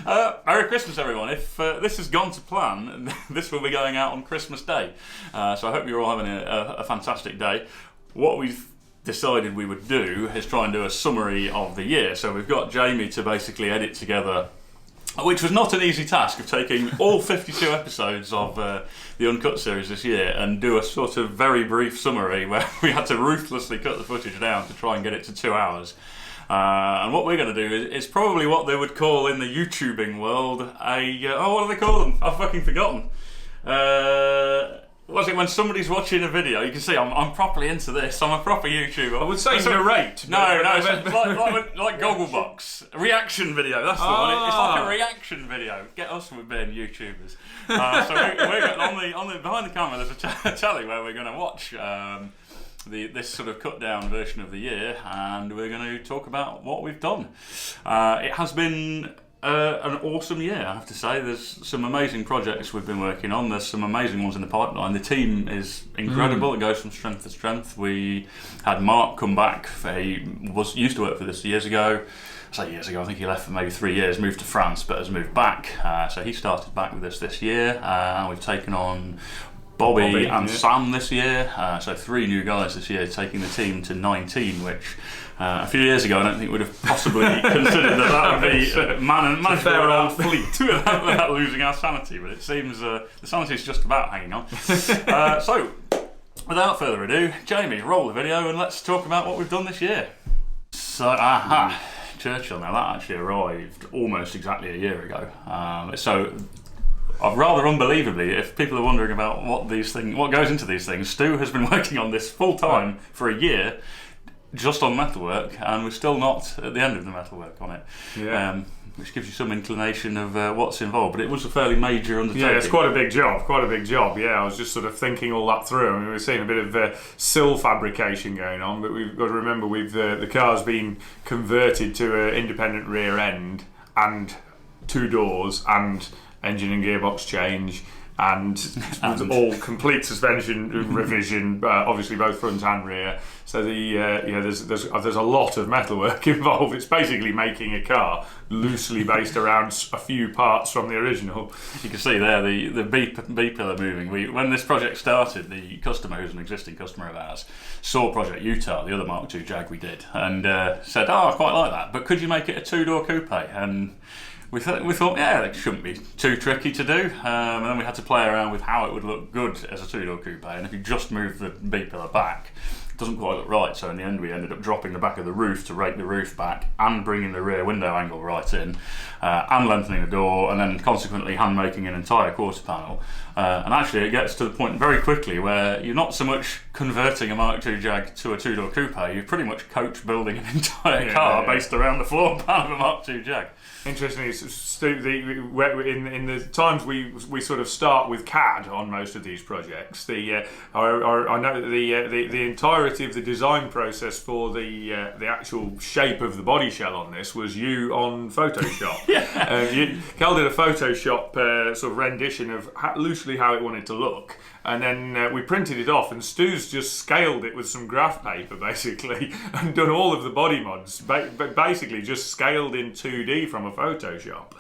Merry Christmas, everyone. If this has gone to plan, this will be going out on Christmas Day. So I hope you're all having a fantastic day. What we've decided we would do is try and do a summary of the year. So we've got Jamie to basically edit together, which was not an easy task, of taking all 52 episodes of the Uncut series this year and do a sort of very brief summary where we had to ruthlessly cut the footage down to try and get it to 2 hours. And what we're going to do is probably what they would call in the YouTubing world what do they call them? I've fucking forgotten. Was it when somebody's watching a video? You can see I'm properly into this. I'm a proper YouTuber. I would say narrate. No, it's like Gogglebox. Reaction video, that's the one. It's like a reaction video. Get us with being YouTubers. So we're on the behind the camera, there's a telly where we're going to watch this sort of cut down version of the year, and we're going to talk about what we've done. It has been an awesome year, I have to say. There's some amazing projects we've been working on. There's some amazing ones in the pipeline. The team is incredible. It goes from strength to strength. We had Mark come back. He used to work for this years ago. I think he left for maybe 3 years, moved to France, but has moved back. So he started back with us this year. We've taken on Bobby and Sam this year, so 3 new guys this year, taking the team to 19, which a few years ago I don't think would have possibly considered that would be managed for our fleet without losing our sanity, but it seems the sanity is just about hanging on. So, without further ado, Jamie, roll the video and let's talk about what we've done this year. So, Churchill, now that actually arrived almost exactly a year ago. Rather unbelievably, if people are wondering about what goes into these things, Stu has been working on this full time for a year, just on metalwork, and we're still not at the end of the metalwork on it. Yeah. Which gives you some inclination of what's involved, but it was a fairly major undertaking. Yeah, it's quite a big job. Yeah, I was just sort of thinking all that through. I mean, we're seeing a bit of sill fabrication going on, but we've got to remember the car's been converted to an independent rear end and 2 doors and engine and gearbox change and all complete suspension revision, obviously both front and rear. So there's a lot of metalwork involved. It's basically making a car loosely based around a few parts from the original. You can see there the B pillar moving. When this project started, the customer, who's an existing customer of ours, saw Project Utah, the other Mark II Jag we did, and said, I quite like that, but could you make it a 2-door coupe? And we thought, yeah, it shouldn't be too tricky to do, and then we had to play around with how it would look good as a 2-door coupe, and if you just move the B-pillar back, it doesn't quite look right, so in the end we ended up dropping the back of the roof to rake the roof back and bringing the rear window angle right in, and lengthening the door, and then consequently hand-making an entire quarter panel. And actually it gets to the point very quickly where you're not so much converting a Mark II Jag to a 2-door coupe, you're pretty much coach building an entire car based around the floor plan of a Mark II Jag. Interestingly, in the times we sort of start with CAD on most of these projects. I know the entirety of the design process for the actual shape of the body shell on this was you on Photoshop. Cal did a Photoshop sort of rendition of loosely how it wanted to look. And then we printed it off, and Stu's just scaled it with some graph paper, basically, and done all of the body mods, but basically just scaled in 2D from a Photoshop.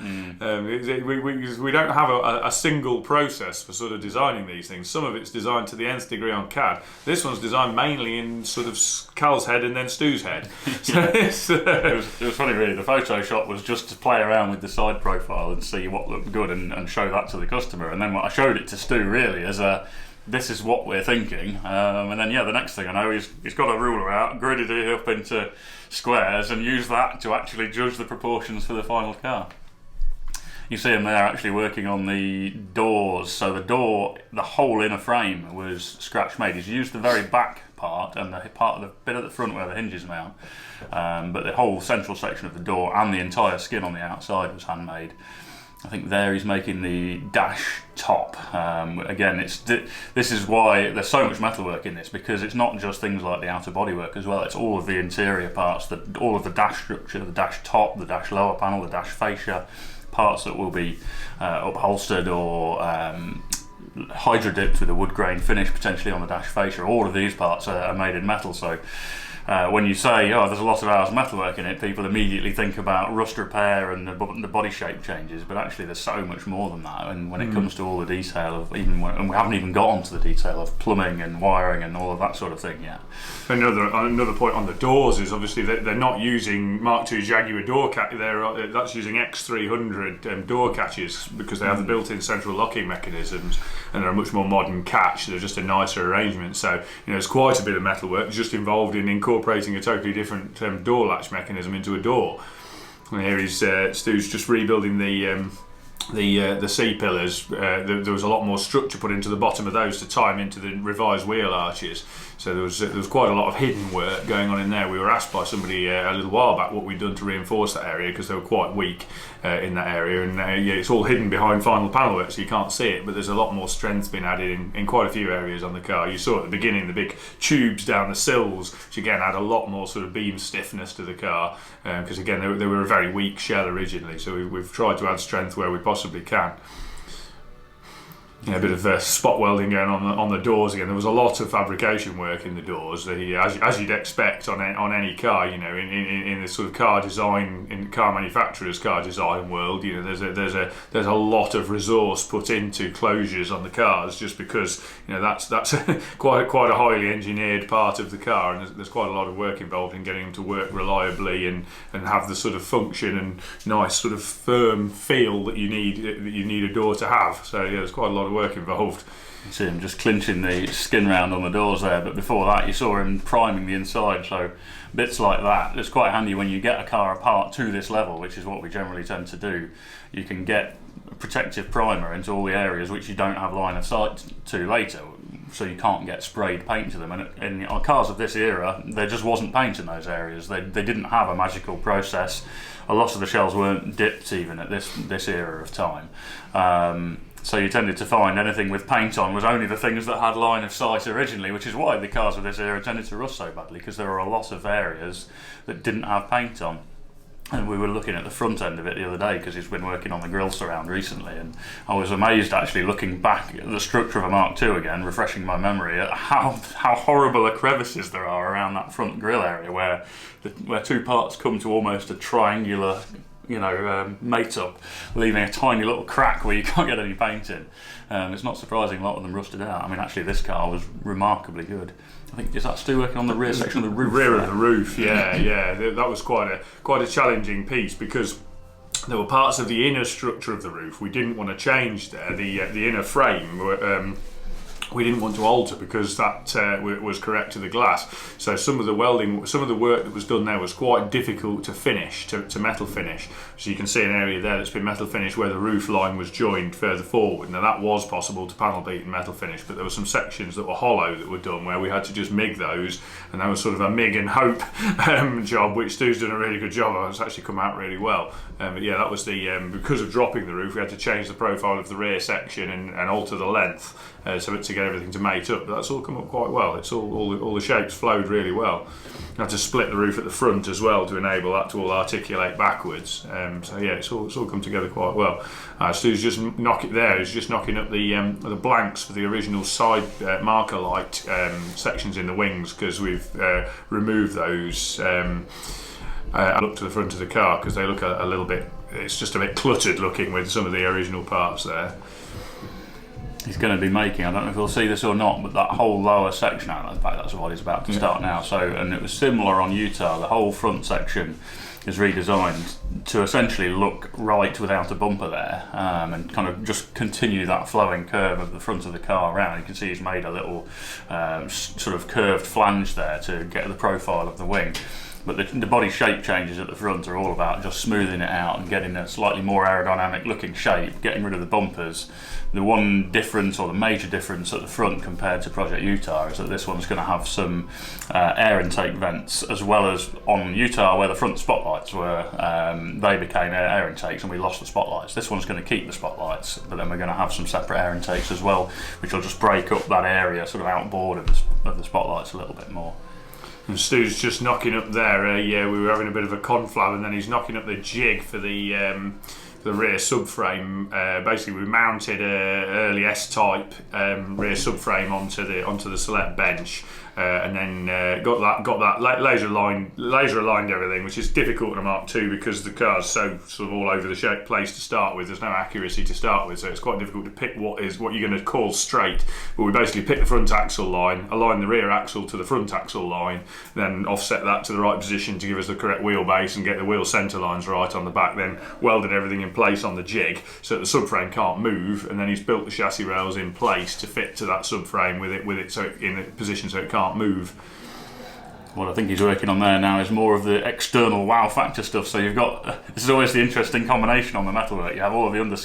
We don't have a single process for sort of designing these things. Some of it's designed to the nth degree on CAD. This one's designed mainly in sort of Cal's head and then Stu's head. So it was funny, really. The Photoshop was just to play around with the side profile and see what looked good and show that to the customer. And then I showed it to Stu, really, as this is what we're thinking, and then the next thing I know, he's got a ruler out, gridded it up into squares, and used that to actually judge the proportions for the final car. You see him there actually working on the doors. So the whole inner frame was scratch made. He's used the very back part and the part of the bit at the front where the hinges mount, but the whole central section of the door and the entire skin on the outside was handmade. I think there he's making the dash top. Again, this is why there's so much metalwork in this, because it's not just things like the outer bodywork as well. It's all of the interior parts, all of the dash structure, the dash top, the dash lower panel, the dash fascia, parts that will be upholstered or hydro dipped with a wood grain finish potentially on the dash fascia. All of these parts are made in metal, so when you say, oh, there's a lot of hours metalwork in it, people immediately think about rust repair and the body shape changes, but actually there's so much more than that. And when it comes to all the detail of and we haven't even got onto the detail of plumbing and wiring and all of that sort of thing yet. Another point on the doors is obviously they're not using Mark II Jaguar door catch. That's using X300 door catches because they have the built-in central locking mechanisms, and they're a much more modern catch. They're just a nicer arrangement. So there's quite a bit of metalwork just involved in incorporating a totally different door latch mechanism into a door. And here Stu's just rebuilding the C-pillars. There was a lot more structure put into the bottom of those to tie them into the revised wheel arches. So there was quite a lot of hidden work going on in there. We were asked by somebody a little while back what we'd done to reinforce that area because they were quite weak in that area, and it's all hidden behind final panel work, so you can't see it. But there's a lot more strength been added in quite a few areas on the car. You saw at the beginning the big tubes down the sills, which again add a lot more sort of beam stiffness to the car because again they were a very weak shell originally. So we've tried to add strength where we possibly can. A bit of spot welding going on the doors again. There was a lot of fabrication work in the doors, as you'd expect on any car. In the sort of car design, in car manufacturers' car design world, there's a lot of resource put into closures on the cars, just because that's quite a highly engineered part of the car, and there's quite a lot of work involved in getting them to work reliably and have the sort of function and nice sort of firm feel that you need a door to have. So there's quite a lot of work involved. You see him just clinching the skin round on the doors there, but before that you saw him priming the inside, so bits like that. It's quite handy when you get a car apart to this level, which is what we generally tend to do. You can get a protective primer into all the areas which you don't have line of sight to later, so you can't get sprayed paint to them. And in cars of this era, there just wasn't paint in those areas. They didn't have a magical process. A lot of the shells weren't dipped even at this era of time. So you tended to find anything with paint on was only the things that had line of sight originally, which is why the cars of this era tended to rust so badly, because there were a lot of areas that didn't have paint on. And we were looking at the front end of it the other day because he's been working on the grille surround recently, and I was amazed actually looking back at the structure of a Mark II again, refreshing my memory at how horrible the crevices there are around that front grille area where two parts come to almost a triangular mate up, leaving a tiny little crack where you can't get any paint in. It's not surprising a lot of them rusted out. I mean, actually this car was remarkably good. I think, is that still working on the rear section of the roof? Rear of the roof, yeah. That was quite a challenging piece because there were parts of the inner structure of the roof we didn't want to change there. The inner frame we didn't want to alter because that was correct to the glass. So some of the work that was done there was quite difficult to finish, to metal finish. So you can see an area there that's been metal finished where the roof line was joined further forward. Now that was possible to panel beat and metal finish, but there were some sections that were hollow that were done where we had to just MIG those, and that was sort of a MIG and hope job, which Stu's done a really good job of. It's actually come out really well. But yeah, that was because of dropping the roof, we had to change the profile of the rear section and alter the length to get everything to mate up. But that's all come up quite well. It's all the shapes flowed really well. I had to split the roof at the front as well to enable that to all articulate backwards. So yeah, it's all come together quite well. Stu's just knocking up the blanks for the original side marker light sections in the wings, because we've removed those. I look to the front of the car because they look a little bit. It's just a bit cluttered looking with some of the original parts there. He's going to be making, I don't know if we'll see this or not, but that whole lower section, in fact that's what he's about to start now. So, and it was similar on Utah. The whole front section is redesigned to essentially look right without a bumper there, and kind of just continue that flowing curve of the front of the car around. You can see he's made a little sort of curved flange there to get the profile of the wing. But the body shape changes at the front are all about just smoothing it out and getting a slightly more aerodynamic looking shape, getting rid of the bumpers. The one difference, or the major difference at the front compared to Project Utah, is that this one's going to have some air intake vents, as well as on Utah where the front spotlights were, they became air intakes and we lost the spotlights. This one's going to keep the spotlights, but then we're going to have some separate air intakes as well, which will just break up that area sort of outboard of the spotlights a little bit more. And Stu's just knocking up there. We were having a bit of a conflab, and then he's knocking up the jig for the rear subframe. Basically, we mounted a early S-Type rear subframe onto the Select bench. and then got that laser aligned everything, which is difficult in a Mark II because the car's so sort of all over the place to start with. There's no accuracy to start with, so it's quite difficult to pick what you're going to call straight. But we basically pick the front axle line, align the rear axle to the front axle line, then offset that to the right position to give us the correct wheelbase and get the wheel centre lines right on the back, then welded everything in place on the jig so that the subframe can't move, and then he's built the chassis rails in place to fit to that subframe with it so in a position so it can't move. What I think he's working on there now is more of the external wow factor stuff. So you've got, this is always the interesting combination on the metalwork. You have all of the under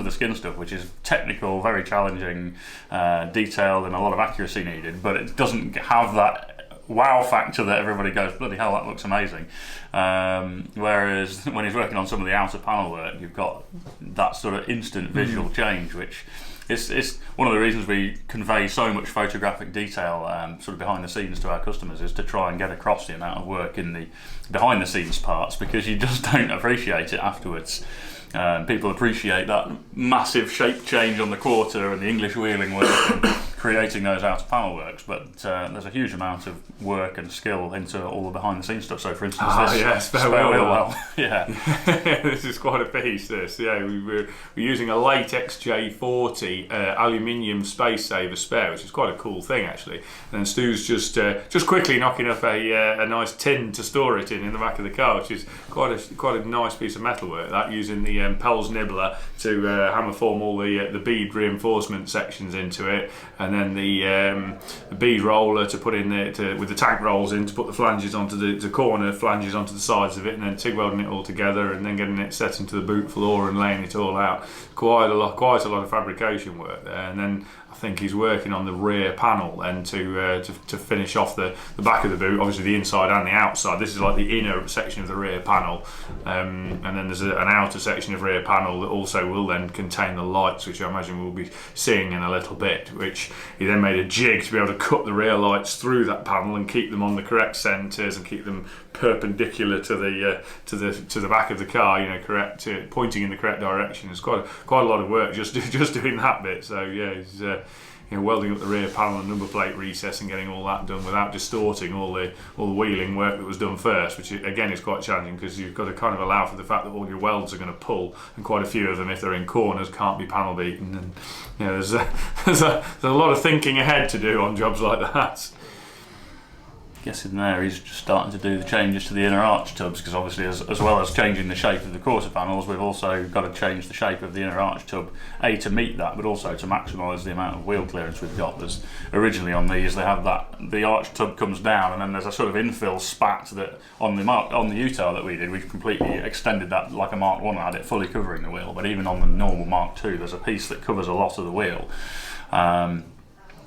the skin stuff, which is technical, very challenging, detailed, and a lot of accuracy needed, but it doesn't have that wow factor that everybody goes, bloody hell, that looks amazing. Whereas when he's working on some of the outer panel work, you've got that sort of instant visual change, which it's one of the reasons we convey so much photographic detail sort of behind the scenes to our customers, is to try and get across the amount of work in the behind the scenes parts, because you just don't appreciate it afterwards. People appreciate that massive shape change on the quarter and the English wheeling work and creating those outer panel works, but there's a huge amount of work and skill into all the behind the scenes stuff. So for instance, this spare wheel well. Yeah. This is quite a piece, this. Yeah, we're using a late XJ40 aluminium space saver spare, which is quite a cool thing actually. And then Stu's just quickly knocking up a nice tin to store it in the back of the car, which is quite a nice piece of metalwork. That using the Pell's nibbler to hammer form all the bead reinforcement sections into it, and then the bead roller to put in with the tank rolls in to put the flanges onto the corner flanges onto the sides of it, and then TIG welding it all together, and then getting it set into the boot floor and laying it all out. Quite a lot of fabrication work there. And then I think he's working on the rear panel and to finish off the back of the boot, obviously the inside and the outside. This is like the inner section of the rear panel, and then there's an outer section of rear panel that also will then contain the lights, which I imagine we'll be seeing in a little bit, which he then made a jig to be able to cut the rear lights through that panel and keep them on the correct centres and keep them perpendicular to the back of the car, correct, pointing in the correct direction. It's quite a lot of work just doing that bit. So yeah, he's welding up the rear panel and number plate recess and getting all that done without distorting all the wheeling work that was done first, which again is quite challenging because you've got to kind of allow for the fact that all your welds are going to pull, and quite a few of them, if they're in corners, can't be panel beaten. And there's a lot of thinking ahead to do on jobs like that. Guessing there he's just starting to do the changes to the inner arch tubs, because obviously as well as changing the shape of the quarter panels, we've also got to change the shape of the inner arch tub, to meet that, but also to maximise the amount of wheel clearance we've got. There's originally on these they have the arch tub comes down, and then there's a sort of infill spat that on the U-Type that we did, we've completely extended that like a Mark 1 had it fully covering the wheel, but even on the normal Mark 2 there's a piece that covers a lot of the wheel.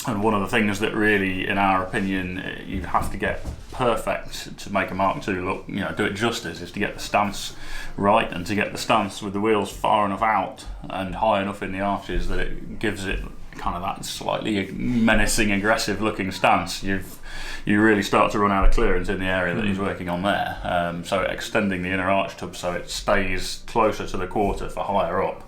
And one of the things that really, in our opinion, you have to get perfect to make a Mark II look, do it justice, is to get the stance right, and to get the stance with the wheels far enough out and high enough in the arches that it gives it kind of that slightly menacing, aggressive looking stance. You really start to run out of clearance in the area that he's working on there. So extending the inner arch tub so it stays closer to the quarter for higher up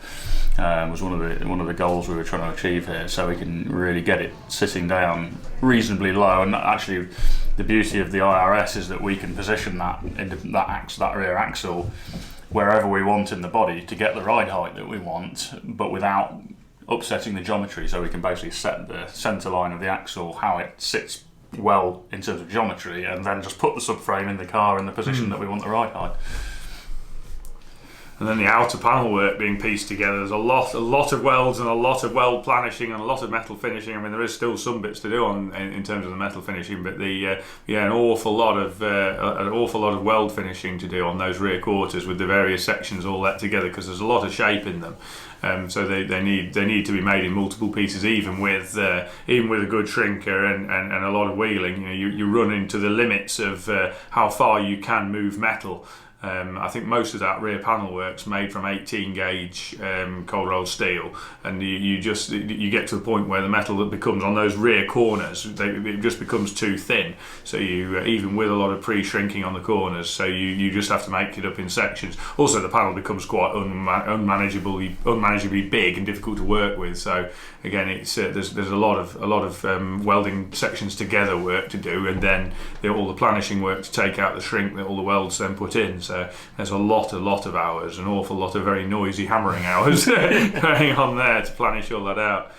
was one of the goals we were trying to achieve here. So we can really get it sitting down reasonably low. And actually, the beauty of the IRS is that we can position that rear axle wherever we want in the body to get the ride height that we want, but without upsetting the geometry. So we can basically set the centre line of the axle how it sits well in terms of geometry, and then just put the subframe in the car in the position that we want the ride height. And then the outer panel work being pieced together, there's a lot of welds and a lot of weld planishing and a lot of metal finishing. I mean, there is still some bits to do in terms of the metal finishing, but an awful lot of weld finishing to do on those rear quarters with the various sections all let together, because there's a lot of shape in them. So they need to be made in multiple pieces, even with a good shrinker and a lot of wheeling. You run into the limits of how far you can move metal. I think most of that rear panel work's made from 18 gauge cold rolled steel, and you get to the point where the metal that becomes on those rear corners, it just becomes too thin. So you even with a lot of pre-shrinking on the corners, so you just have to make it up in sections. Also, the panel becomes quite unmanageably big and difficult to work with. So again, it's there's a lot of welding sections together work to do, and then all the planishing work to take out the shrink that all the welds then put in. So there's a lot of hours, an awful lot of very noisy hammering hours going on there to planish all that out.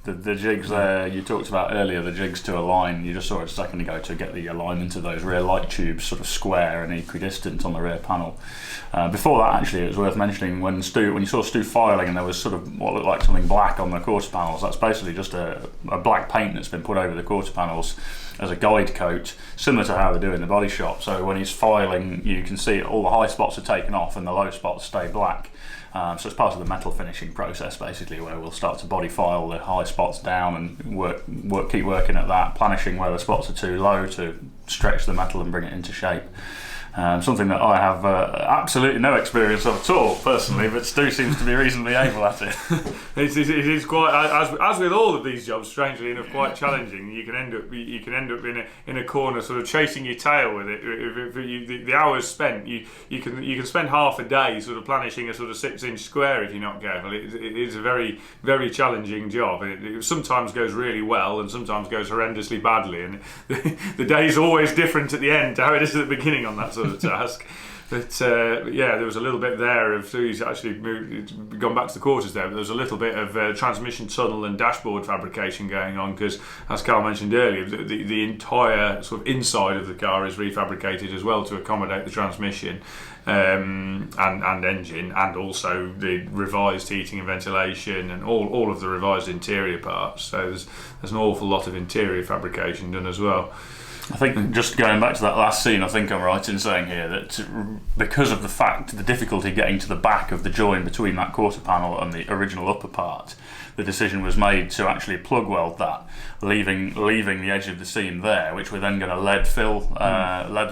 The jigs there you talked about earlier, the jigs to align, you just saw it a second ago, to get the alignment of those rear light tubes sort of square and equidistant on the rear panel. Before that, actually, it was worth mentioning when you saw Stu filing and there was sort of what looked like something black on the quarter panels, that's basically just a black paint that's been put over the quarter panels as a guide coat, similar to how they do in the body shop. So when he's filing, you can see all the high spots are taken off and the low spots stay black. So it's part of the metal finishing process, basically, where we'll start to body file the high spots down and keep working at that, planishing where the spots are too low to stretch the metal and bring it into shape. Something that I have absolutely no experience of at all personally, but Stu seems to be reasonably able at it. It is quite, as with all of these jobs, strangely enough, quite challenging. You can end up in a corner, sort of chasing your tail with it. The hours spent, you can spend half a day sort of planishing a sort of 6-inch square if you're not careful. It is a very, very challenging job. It sometimes goes really well and sometimes goes horrendously badly, and the day's always different at the end to how it is at the beginning on that sort of task. But yeah, there was a little bit there of, he's actually gone back to the quarters there, but there was a little bit of transmission tunnel and dashboard fabrication going on, because as Carl mentioned earlier, the entire sort of inside of the car is refabricated as well to accommodate the transmission and engine, and also the revised heating and ventilation and all of the revised interior parts. So there's an awful lot of interior fabrication done as well. I think, just going back to that last scene, I think I'm right in saying here that because of the difficulty getting to the back of the join between that quarter panel and the original upper part, the decision was made to actually plug weld that, leaving the edge of the seam there, which we're then going to lead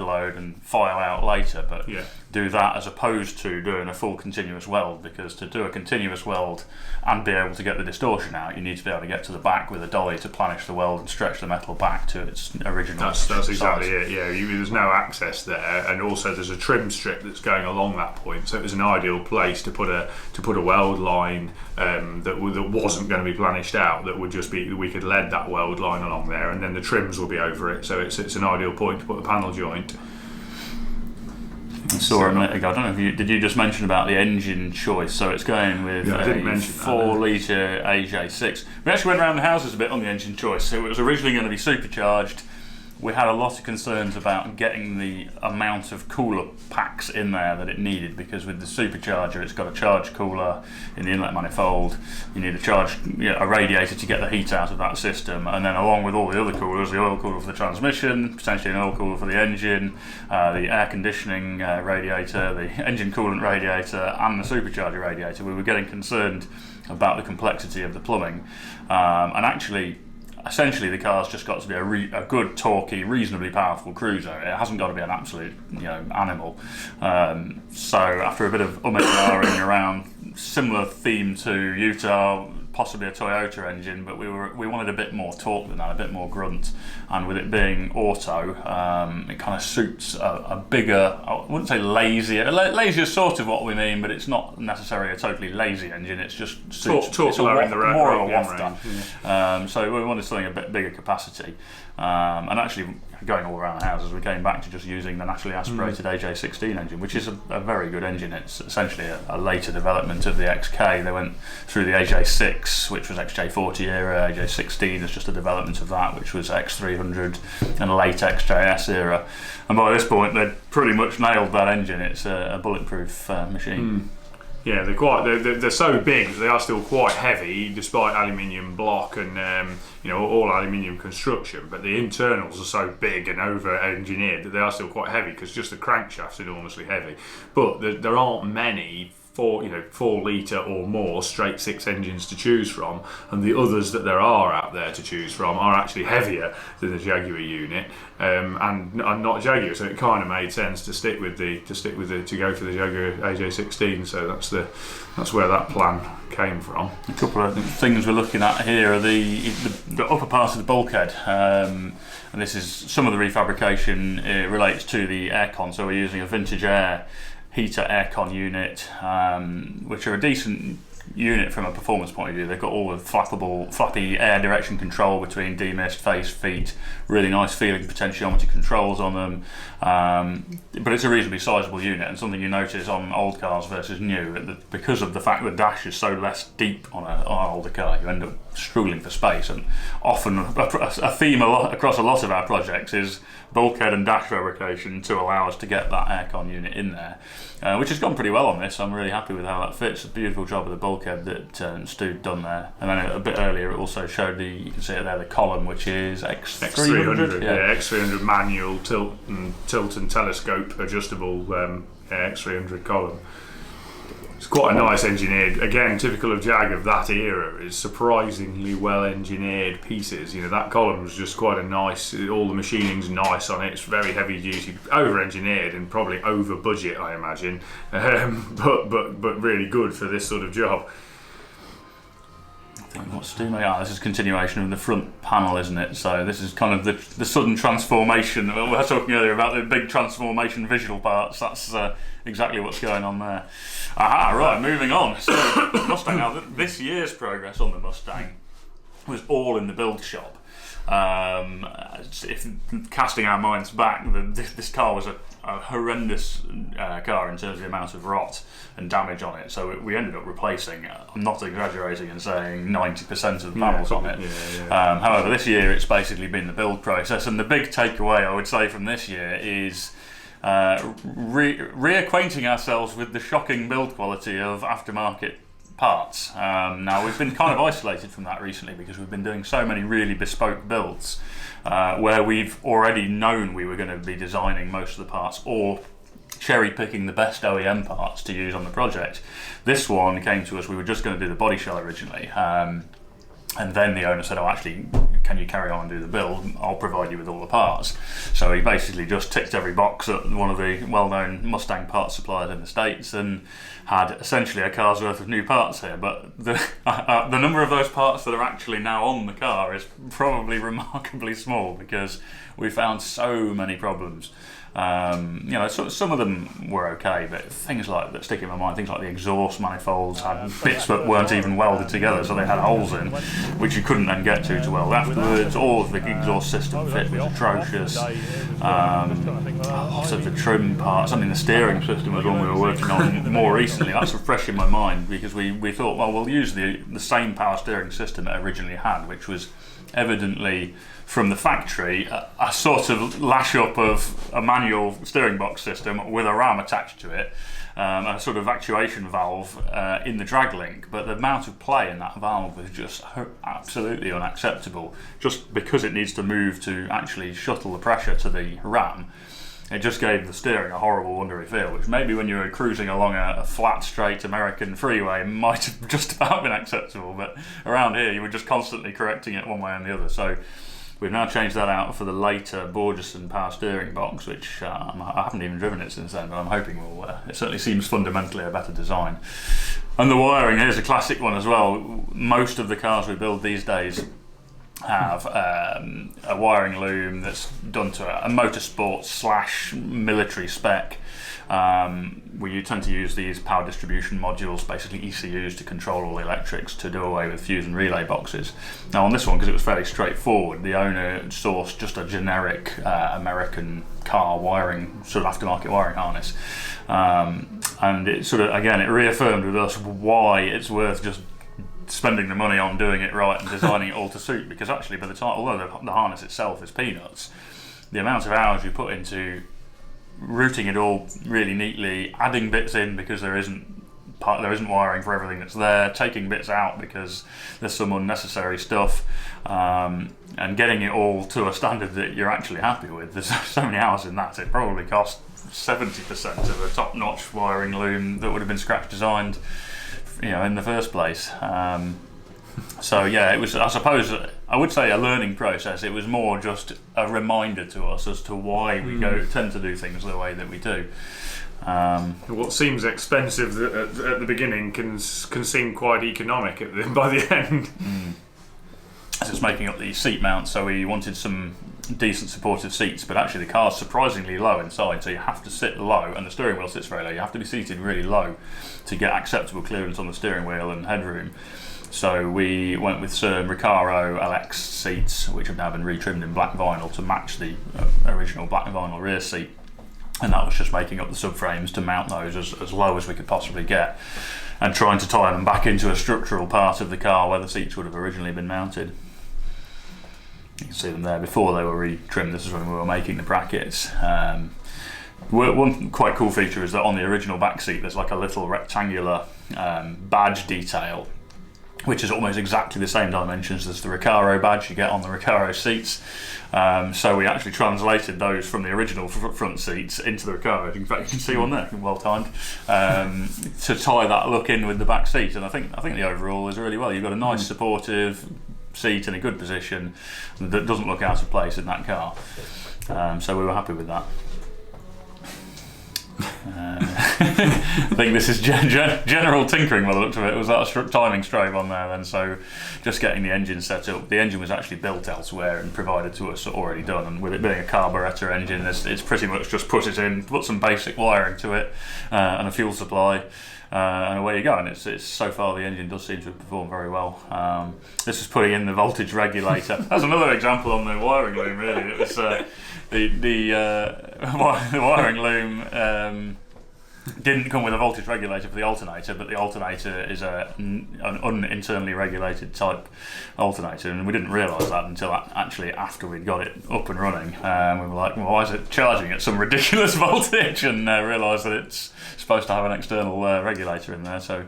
load and file out later. But do that as opposed to doing a full continuous weld, because to do a continuous weld and be able to get the distortion out, you need to be able to get to the back with a dolly to planish the weld and stretch the metal back to its original That's exactly size. it. Yeah, there's no access there, and also there's a trim strip that's going along that point, so it was an ideal place to put a weld line that wasn't going to be planished out. That would just be, we could lead that weld line along there, and then the trims will be over it. So it's an ideal point to put the panel joint. I saw a minute ago, I don't know if did you just mention about the engine choice? So it's going with a 4-litre AJ6. We actually went around the houses a bit on the engine choice. So it was originally going to be supercharged. We had a lot of concerns about getting the amount of cooler packs in there that it needed, because with the supercharger it's got a charge cooler in the inlet manifold. You need a radiator to get the heat out of that system, and then along with all the other coolers, the oil cooler for the transmission, potentially an oil cooler for the engine, the air conditioning radiator, the engine coolant radiator, and the supercharger radiator. We were getting concerned about the complexity of the plumbing, and actually, essentially, the car's just got to be a good, torquey, reasonably powerful cruiser. It hasn't got to be an absolute, animal. So after a bit of umming and ahhing around, similar theme to Utah, possibly a Toyota engine, but we wanted a bit more torque than that, a bit more grunt. And with it being auto, it kind of suits a bigger, I wouldn't say lazier. Lazy is sort of what we mean, but it's not necessarily a totally lazy engine. It's just suits more of a wafter. So we wanted something a bit bigger capacity. And actually, going all around the houses, we came back to just using the naturally aspirated AJ16 engine, which is a very good engine. It's essentially a later development of the XK. They went through the AJ6, which was XJ40 era. AJ16 is just a development of that, which was X300 and late XJS era. And by this point, they'd pretty much nailed that engine. It's a bulletproof machine. Yeah, they're so big, they are still quite heavy, despite aluminium block and all aluminium construction. But the internals are so big and over-engineered that they are still quite heavy, because just the crankshaft's enormously heavy. But there aren't many 4 litre or more straight six engines to choose from, and the others that there are out there to choose from are actually heavier than the Jaguar unit, and not Jaguar. So it kind of made sense to go for the Jaguar AJ16. So that's where that plan came from. A couple of things we're looking at here are the upper part of the bulkhead. And this is some of the refabrication relates to the aircon. So we're using a Vintage Air heater aircon unit, which are a decent unit from a performance point of view. They've got all the flappy air direction control between demist, face, feet, really nice feeling potentiometer controls on them. But it's a reasonably sizable unit, and something you notice on old cars versus new, because of the fact that the dash is so less deep on an older car, you end up struggling for space. And often a theme across a lot of our projects is bulkhead and dash fabrication to allow us to get that aircon unit in there, which has gone pretty well on this. I'm really happy with how that fits. A beautiful job of the bulkhead that Stu'd done there. And then a bit earlier it also showed you can see it there, the column, which is X300. Yeah, X300 manual tilt and telescope adjustable X300 column. It's quite a nice engineered, again, typical of Jag of that era, is surprisingly well engineered pieces. That column was just quite a nice, all the machining's nice on it. It's very heavy duty, over engineered and probably over budget, I imagine, but really good for this sort of job. This is continuation of the front panel, isn't it? So this is kind of the sudden transformation. We were talking earlier about the big transformation visual parts. That's exactly what's going on there. Right, moving on. So Mustang. Now, this year's progress on the Mustang was all in the build shop. If casting our minds back, this car was a horrendous car in terms of the amount of rot and damage on it. So we ended up replacing, I'm not exaggerating in saying, 90% of the panels on it. Yeah. However, this year it's basically been the build process, and the big takeaway I would say from this year is reacquainting ourselves with the shocking build quality of aftermarket parts. Now we've been kind of isolated from that recently because we've been doing so many really bespoke builds where we've already known we were going to be designing most of the parts or cherry picking the best OEM parts to use on the project. This one came to us, we were just going to do the body shell originally, and then the owner said, actually, can you carry on and do the build? I'll provide you with all the parts. So he basically just ticked every box at one of the well-known Mustang parts suppliers in the States and had essentially a car's worth of new parts here. But the number of those parts that are actually now on the car is probably remarkably small because we found so many problems. Some of them were okay, but things that stick in my mind, things like the exhaust manifolds had bits that weren't even welded together, so they had holes in, which you couldn't then get to weld afterwards. All of the exhaust system fit was atrocious. Lots of the trim parts. The steering system was one we were working on more recently. That's fresh in my mind because we thought, well, we'll use the same power steering system it originally had, which was evidently from the factory a sort of lash up of a manual steering box system with a ram attached to it, a sort of actuation valve in the drag link, but the amount of play in that valve was just absolutely unacceptable just because it needs to move to actually shuttle the pressure to the ram. It just gave the steering a horrible wondery feel, which maybe when you were cruising along a flat, straight American freeway might have just about been acceptable, but around here you were just constantly correcting it one way and the other. So we've now changed that out for the later Borgeson power steering box, which I haven't even driven it since then, but I'm hoping it certainly seems fundamentally a better design. And the wiring, here's a classic one as well. Most of the cars we build these days have a wiring loom that's done to a motorsport / military spec. We tend to use these power distribution modules, basically ECUs, to control all the electrics, to do away with fuse and relay boxes. Now on this one, because it was fairly straightforward, the owner sourced just a generic American car wiring, sort of aftermarket wiring harness. And it sort of, again, it reaffirmed with us why it's worth just spending the money on doing it right and designing it all to suit, because actually by the time, although the harness itself is peanuts, the amount of hours you put into routing it all really neatly, adding bits in because there isn't wiring for everything that's there, taking bits out because there's some unnecessary stuff, and getting it all to a standard that you're actually happy with. There's so many hours in that, it probably cost 70% of a top-notch wiring loom that would have been scratch designed, in the first place. So yeah, it was, I suppose, I would say a learning process. It was more just a reminder to us as to why we tend to do things the way that we do. What seems expensive at the beginning can seem quite economic by the end. So it's making up the seat mounts, so we wanted some decent supportive seats, but actually the car's surprisingly low inside, so you have to sit low, and the steering wheel sits very low. You have to be seated really low to get acceptable clearance on the steering wheel and headroom. So we went with some Recaro LX seats, which have now been retrimmed in black vinyl to match the original black vinyl rear seat, and that was just making up the subframes to mount those as low as we could possibly get, and trying to tie them back into a structural part of the car where the seats would have originally been mounted. You can see them there before they were retrimmed. This is when we were making the brackets. One quite cool feature is that on the original back seat there's like a little rectangular badge detail, which is almost exactly the same dimensions as the Recaro badge you get on the Recaro seats. So we actually translated those from the original front seats into the Recaro. In fact, you can see one there, well timed, to tie that look in with the back seat. And I think the overall is really well. You've got a nice supportive seat in a good position that doesn't look out of place in that car. So we were happy with that. I think this is general tinkering by the looks of it. It was that timing strobe on there then, so just getting the engine set up. The engine was actually built elsewhere and provided to us already done, and with it being a carburettor engine, it's pretty much just put it in, put some basic wiring to it, and a fuel supply, and away you go. And it's so far the engine does seem to have performed very well. This is putting in the voltage regulator. That's another example on the wiring loom, really. It was the wiring loom didn't come with a voltage regulator for the alternator, but the alternator is an uninternally regulated type alternator, and we didn't realise that until actually after we'd got it up and running. We were like, well, why is it charging at some ridiculous voltage? And realised that it's supposed to have an external regulator in there, so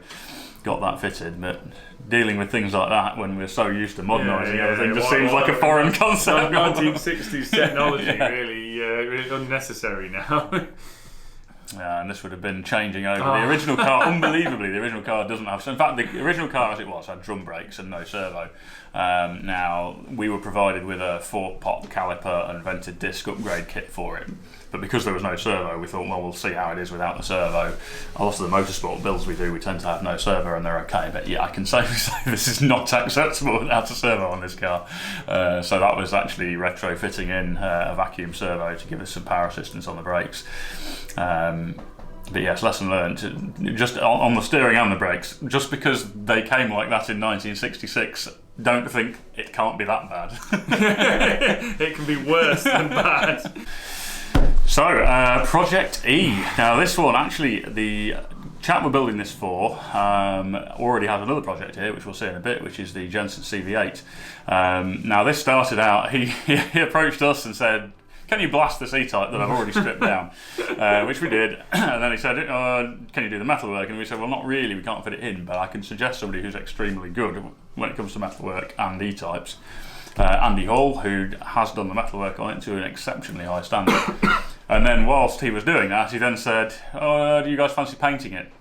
got that fitted. But dealing with things like that when we're so used to modernising everything just seems like a foreign concept. 1960s technology, really unnecessary now. And this would have been changing over the original car. Unbelievably, the original car doesn't have. So in fact, the original car as it was had drum brakes and no servo. Now we were provided with a 4-pot caliper and vented disc upgrade kit for it, but because there was no servo, we thought, well, we'll see how it is without the servo. A lot of the motorsport builds we do, we tend to have no servo, and they're okay. But yeah, I can safely say this is not acceptable without a servo on this car. So that was actually retrofitting in a vacuum servo to give us some power assistance on the brakes. But yes, lesson learned. Just on the steering and the brakes, just because they came like that in 1966, don't think it can't be that bad. It can be worse than bad. So, Project E. Now this one, actually, the chap we're building this for already has another project here, which we'll see in a bit, which is the Jensen CV8. Now this started out, he approached us and said, can you blast this E-Type that I've already stripped down? Which we did, and then he said, can you do the metalwork? And we said, well, not really, we can't fit it in, but I can suggest somebody who's extremely good when it comes to metalwork and E-Types. Andy Hall, who has done the metalwork on it to an exceptionally high standard. And then whilst he was doing that, he then said, do you guys fancy painting it?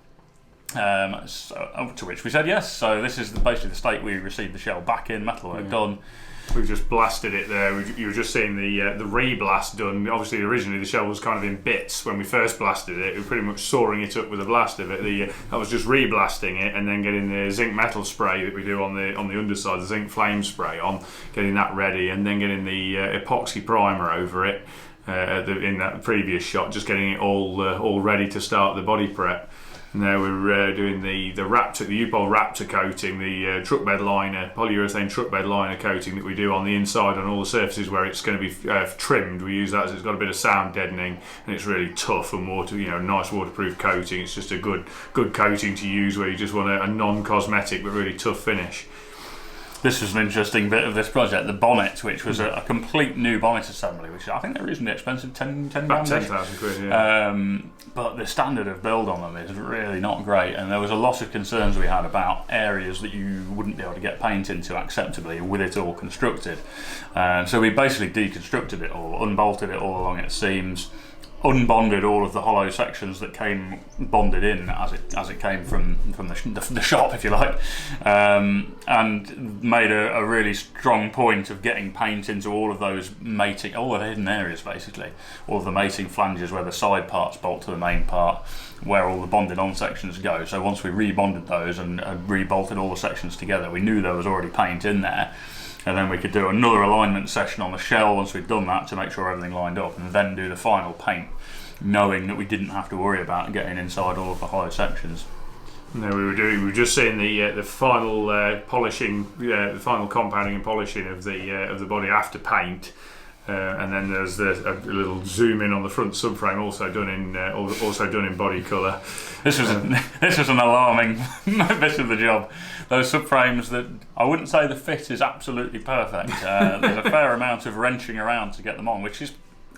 To which we said yes. So this is basically the state we received the shell back in, metalwork done. We've just blasted it there. You were just seeing the re-blast done. Obviously, originally the shell was kind of in bits when we first blasted it. We were pretty much sawing it up with a blast of it. That was just re-blasting it and then getting the zinc metal spray that we do on the underside, the zinc flame spray on, getting that ready, and then getting the epoxy primer over it in that previous shot, just getting it all ready to start the body prep. Now we're doing the Raptor, the Opel Raptor coating, the truck bed liner, polyurethane truck bed liner coating that we do on the inside on all the surfaces where it's going to be trimmed. We use that as it's got a bit of sound deadening and it's really tough and nice waterproof coating. It's just a good coating to use where you just want a non-cosmetic but really tough finish. This was an interesting bit of this project, the bonnet, which was a complete new bonnet assembly, which I think they're reasonably expensive, 10 about 10,000 quid, yeah. But the standard of build on them is really not great, and there was a lot of concerns we had about areas that you wouldn't be able to get paint into acceptably with it all constructed. So we basically deconstructed it all, unbolted it all along its seams, unbonded all of the hollow sections that came bonded in as it came from the shop, if you like, and made a really strong point of getting paint into all of those mating, all of the hidden areas, basically, all of the mating flanges where the side parts bolt to the main part, where all the bonded on sections go. So once we rebonded those and rebolted all the sections together, we knew there was already paint in there. And then we could do another alignment session on the shell once we'd done that to make sure everything lined up, and then do the final paint, knowing that we didn't have to worry about getting inside all of the hollow sections. No, we were just seeing the final polishing, the final compounding and polishing of the body after paint. And then there's a little zoom in on the front subframe, also done in body colour. This was an alarming bit of the job. Those subframes, that I wouldn't say the fit is absolutely perfect. There's a fair amount of wrenching around to get them on, which is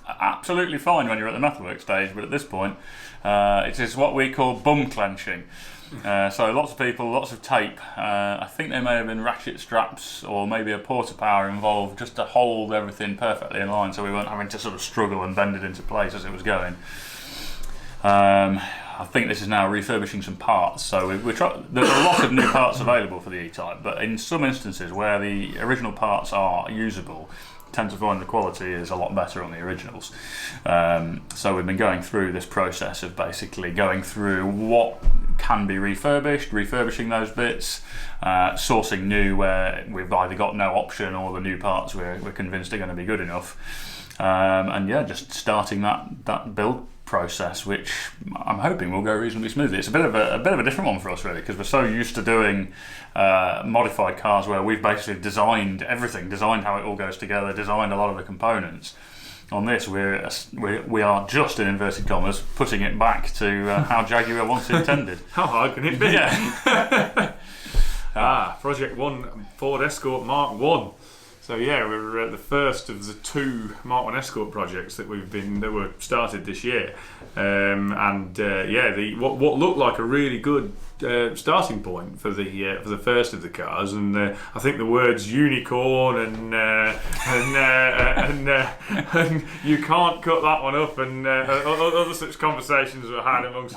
absolutely fine when you're at the metalwork stage. But at this point, it is what we call bum clenching. So lots of people, lots of tape. I think there may have been ratchet straps or maybe a porta power involved just to hold everything perfectly in line, so we weren't having to sort of struggle and bend it into place as it was going. I think this is now refurbishing some parts, so there's a lot of new parts available for the E-Type, but in some instances where the original parts are usable, tend to find the quality is a lot better on the originals. So we've been going through this process of basically going through what can be refurbished, refurbishing those bits, sourcing new where we've either got no option or the new parts we're convinced are going to be good enough, and yeah, just starting that build process, which I'm hoping will go reasonably smoothly. It's a bit of a different one for us, really, because we're so used to doing modified cars where we've basically designed everything, designed how it all goes together, designed a lot of the components. On this, we are just, in inverted commas, putting it back to how Jaguar once intended. How hard can it be? Yeah. Project 1 Ford Escort Mark 1. So yeah, we're the first of the 2 Mark 1 Escort projects that were started this year, what looked like a really good starting point for the first of the cars, and I think the words unicorn and you can't cut that one up, and other such conversations were had amongst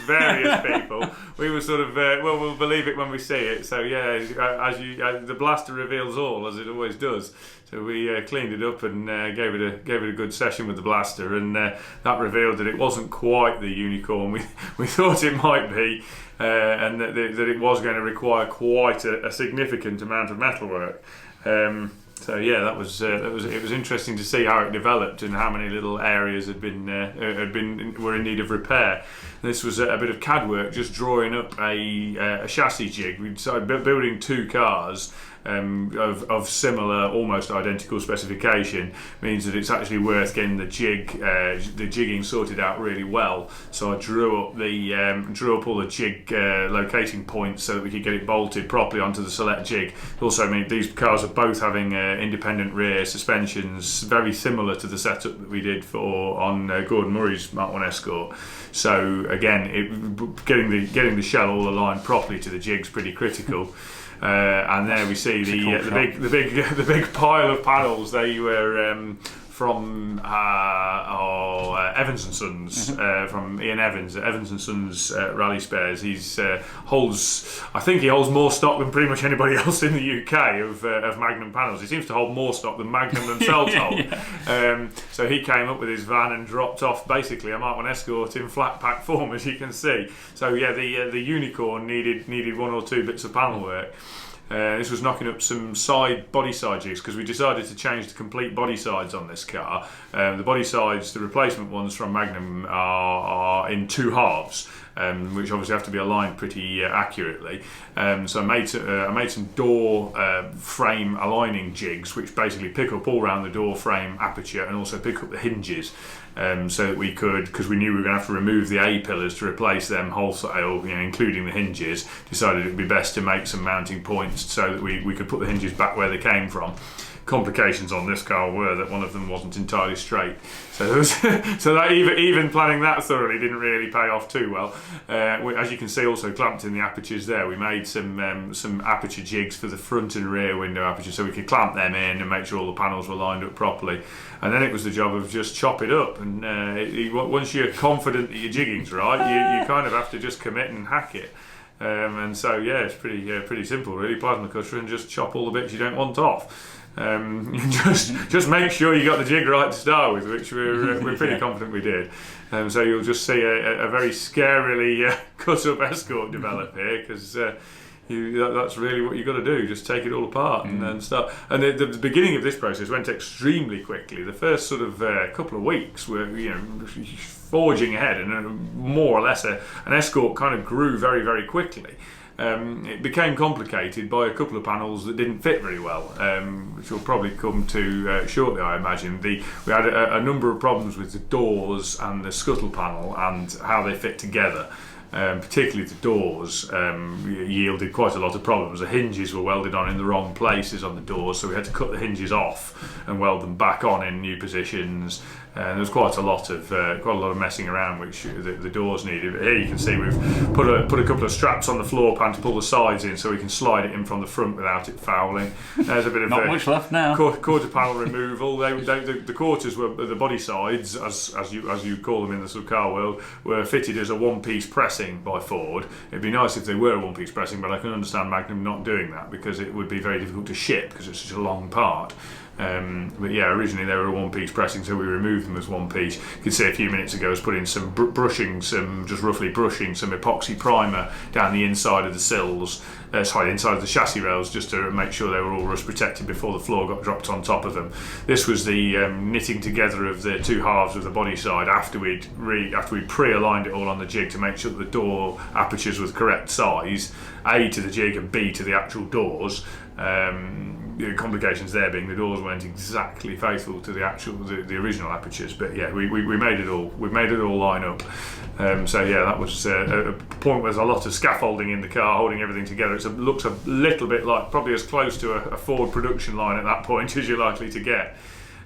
various people. We were sort of we'll believe it when we see it. So yeah, the blaster reveals all, as it always does. So we cleaned it up and gave it a good session with the blaster, and that revealed that it wasn't quite the unicorn we thought it might be, and that it was going to require quite a significant amount of metalwork. So yeah, it was interesting to see how it developed and how many little areas were in need of repair. This was a bit of CAD work, just drawing up a chassis jig. We decided building 2 cars. Of similar, almost identical specification, means that it's actually worth getting the jigging sorted out really well. So I drew up all the jig locating points so that we could get it bolted properly onto the select jig. It also means these cars are both having independent rear suspensions, very similar to the setup that we did on Gordon Murray's Mark 1 Escort. So again, getting the shell all aligned properly to the jig's pretty critical. And there we see the big pile of panels. They were from Evans and Sons, from Ian Evans at Evans and Sons Rally Spares. He holds more stock than pretty much anybody else in the UK of Magnum panels. He seems to hold more stock than Magnum themselves hold. Yeah. So he came up with his van and dropped off basically a Mark 1 Escort in flat pack form, as you can see. So yeah, the unicorn needed 1 or 2 bits of panel work. This was knocking up some body side jigs, because we decided to change the complete body sides on this car. The body sides, the replacement ones from Magnum, are in 2 halves, which obviously have to be aligned pretty accurately. So I made some door frame aligning jigs, which basically pick up all around the door frame aperture and also pick up the hinges. So that we could, because we knew we were going to have to remove the A-pillars to replace them wholesale, including the hinges, decided it would be best to make some mounting points so that we could put the hinges back where they came from. complications on this car were that one of them wasn't entirely straight. So there was, so that even planning that thoroughly didn't really pay off too well. As you can see, also clamped in the apertures there, we made some aperture jigs for the front and rear window aperture, so we could clamp them in and make sure all the panels were lined up properly. And then it was the job of just chop it up. And once you're confident that your jigging's right, you kind of have to just commit and hack it. And so yeah, it's pretty simple really. Plasma cutter and just chop all the bits you don't want off. Just make sure you got the jig right to start with, which we're pretty confident we did. So you'll just see a very scarily cut up Escort develop here, because that's really what you've got to do. Just take it all apart and start. And the beginning of this process went extremely quickly. The first sort of couple of weeks were forging ahead, and more or less an Escort kind of grew very, very quickly. It became complicated by a couple of panels that didn't fit very well, which we'll probably come to shortly, I imagine. We had a number of problems with the doors and the scuttle panel and how they fit together. Particularly the doors yielded quite a lot of problems. The hinges were welded on in the wrong places on the doors, so we had to cut the hinges off and weld them back on in new positions. There was quite a lot of messing around which the doors needed. But here you can see we've put a couple of straps on the floor pan to pull the sides in, so we can slide it in from the front without it fouling. There's a bit of not much left now. Quarter panel removal. The quarters were the body sides, as you call them in the sort of car world, were fitted as a one-piece pressing by Ford. It'd be nice if they were one-piece pressing, but I can understand Magnum not doing that because it would be very difficult to ship because it's such a long part. But yeah, originally they were a one-piece pressing, so we removed them as one piece. You can see a few minutes ago I was putting some just roughly brushing some epoxy primer down the inside of the sills, inside of the chassis rails, just to make sure they were all rust protected before the floor got dropped on top of them. This was the knitting together of the two halves of the body side after we'd pre-aligned it all on the jig to make sure that the door apertures were the correct size, A to the jig and B to the actual doors. The complications there being the doors weren't exactly faithful to the original apertures, but yeah, we made it all line up. So yeah, that was a point where there's a lot of scaffolding in the car holding everything together. It looks a little bit like probably as close to a Ford production line at that point as you're likely to get.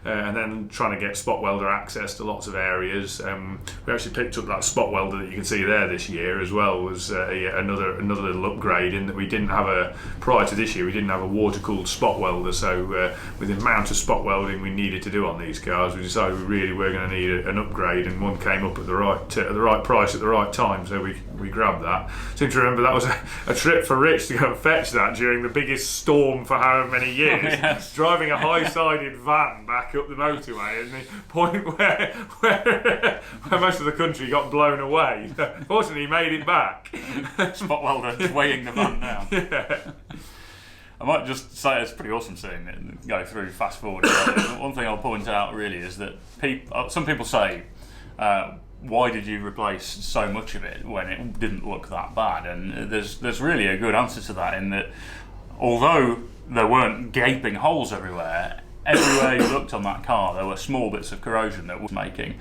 And then trying to get spot welder access to lots of areas. We actually picked up that spot welder that you can see there this year as well. Was another little upgrade in that we didn't have prior to this year we didn't have a water-cooled spot welder. So with the amount of spot welding we needed to do on these cars, we decided we really were going to need an upgrade, and one came up at the right price at the right time. So we grabbed that. I seem to remember that was a trip for Rich to go and fetch that during the biggest storm for however many years. Yes. Driving a high-sided van back up the motorway, and the point where most of the country got blown away. Fortunately, he made it back. Spot welder just weighing the van down. Yeah. I might just say it's pretty awesome seeing it go through fast forward. One thing I'll point out really is that some people say, why did you replace so much of it when it didn't look that bad? And there's really a good answer to that, in that although there weren't gaping holes everywhere you looked on that car, there were small bits of corrosion that was making.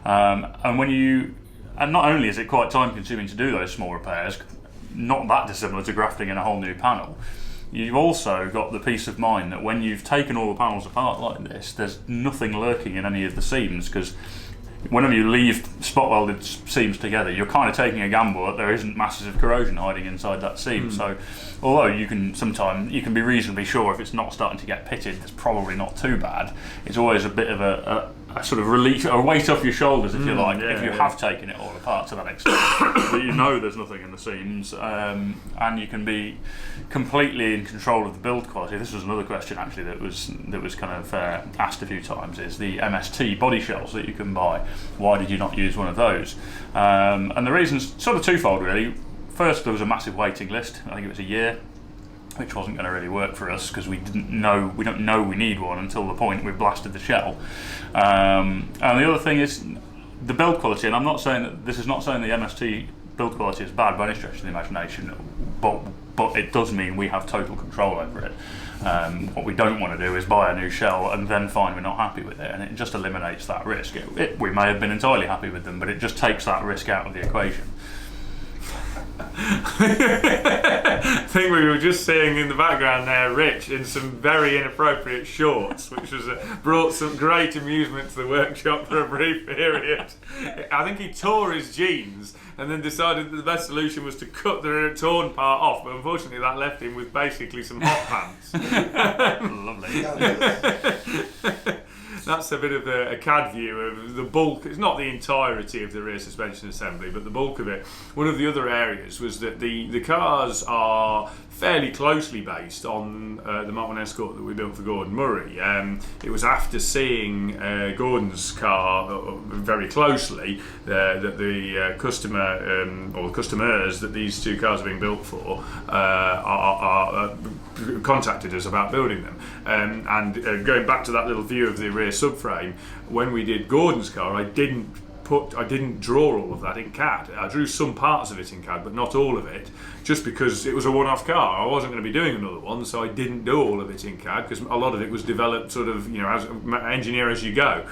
And not only is it quite time consuming to do those small repairs, not that dissimilar to grafting in a whole new panel, you've also got the peace of mind that when you've taken all the panels apart like this, there's nothing lurking in any of the seams, because whenever you leave spot welded seams together, you're kind of taking a gamble that there isn't masses of corrosion hiding inside that seam. So although you can be reasonably sure if it's not starting to get pitted, it's probably not too bad. It's always a bit of a sort of relief, a weight off your shoulders, if you like, if you have taken it all apart to that extent, that you know there's nothing in the seams, and you can be completely in control of the build quality. This was another question actually that was kind of asked a few times, is the MST body shells that you can buy. Why did you not use one of those? And the reason's sort of twofold really. First, there was a massive waiting list. I think it was a year, which wasn't going to really work for us because we don't know we need one until the point we've blasted the shell. And the other thing is the build quality, and I'm not saying that this is not saying the MST build quality is bad by any stretch of the imagination, but it does mean we have total control over it. What we don't want to do is buy a new shell and then find we're not happy with it, and it just eliminates that risk. We may have been entirely happy with them, but it just takes that risk out of the equation. I think we were just seeing in the background there Rich in some very inappropriate shorts, which was brought some great amusement to the workshop for a brief period. I think he tore his jeans and then decided that the best solution was to cut the torn part off, but unfortunately that left him with basically some hot pants. Lovely. That's a bit of a CAD view of the bulk. It's not the entirety of the rear suspension assembly, but the bulk of it. One of the other areas was that the cars are fairly closely based on the Mark 1 Escort that we built for Gordon Murray. It was after seeing Gordon's car very closely that the customer or customers that these two cars are being built for contacted us about building them. And going back to that little view of the rear subframe, when we did Gordon's car, I didn't draw all of that in CAD. I drew some parts of it in CAD, but not all of it, just because it was a one-off car. I wasn't going to be doing another one, so I didn't do all of it in CAD because a lot of it was developed sort of, as engineer as you go.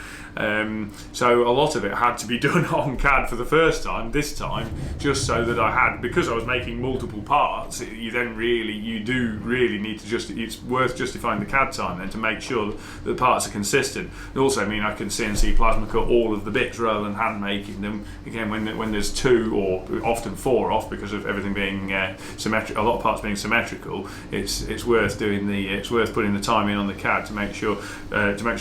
So a lot of it had to be done on CAD for the first time, this time, just so that I had, because I was making multiple parts, you do really need to it's worth justifying the CAD time then to make sure that the parts are consistent. It also means I can CNC plasma cut all of the bits rather than hand making them. Again, when there's 2 or often 4 off because of everything being symmetric, a lot of parts being symmetrical, it's worth putting the time in on the CAD to make sure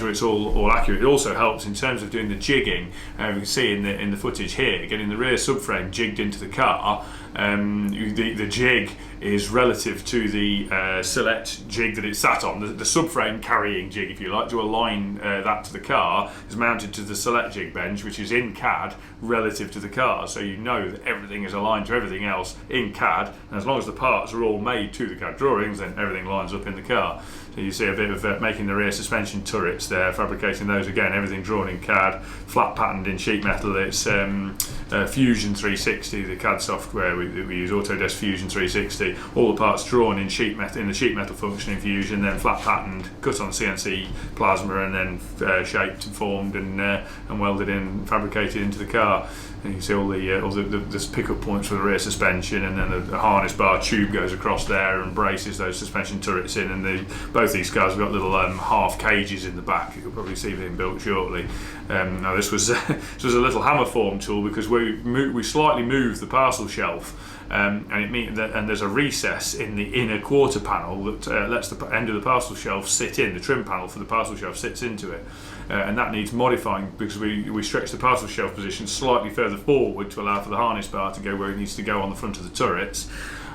it's all accurate. It also helps in terms of doing the jigging. We can see in the footage here, getting the rear subframe jigged into the car. The jig is relative to the select jig that it's sat on. The subframe carrying jig, if you like, to align that to the car, is mounted to the select jig bench, which is in CAD relative to the car. So you know that everything is aligned to everything else in CAD, and as long as the parts are all made to the CAD drawings, then everything lines up in the car. So you see a bit of making the rear suspension turrets there, fabricating those again, everything drawn in CAD, flat patterned in sheet metal. It's Fusion 360, the CAD software we use, Autodesk Fusion 360. All the parts drawn in sheet metal, in the sheet metal function in Fusion, then flat patterned, cut on CNC plasma, and then shaped and formed and welded in, fabricated into the car. And you see all the pickup points for the rear suspension, and then the harness bar tube goes across there and braces those suspension turrets in. And both these cars have got little half cages in the back. You'll probably see being built shortly. Now this was a little hammer form tool because we slightly moved the parcel shelf. And there's a recess in the inner quarter panel that lets the end of the parcel shelf sit in. The trim panel for the parcel shelf sits into it, and that needs modifying because we stretch the parcel shelf position slightly further forward to allow for the harness bar to go where it needs to go on the front of the turrets.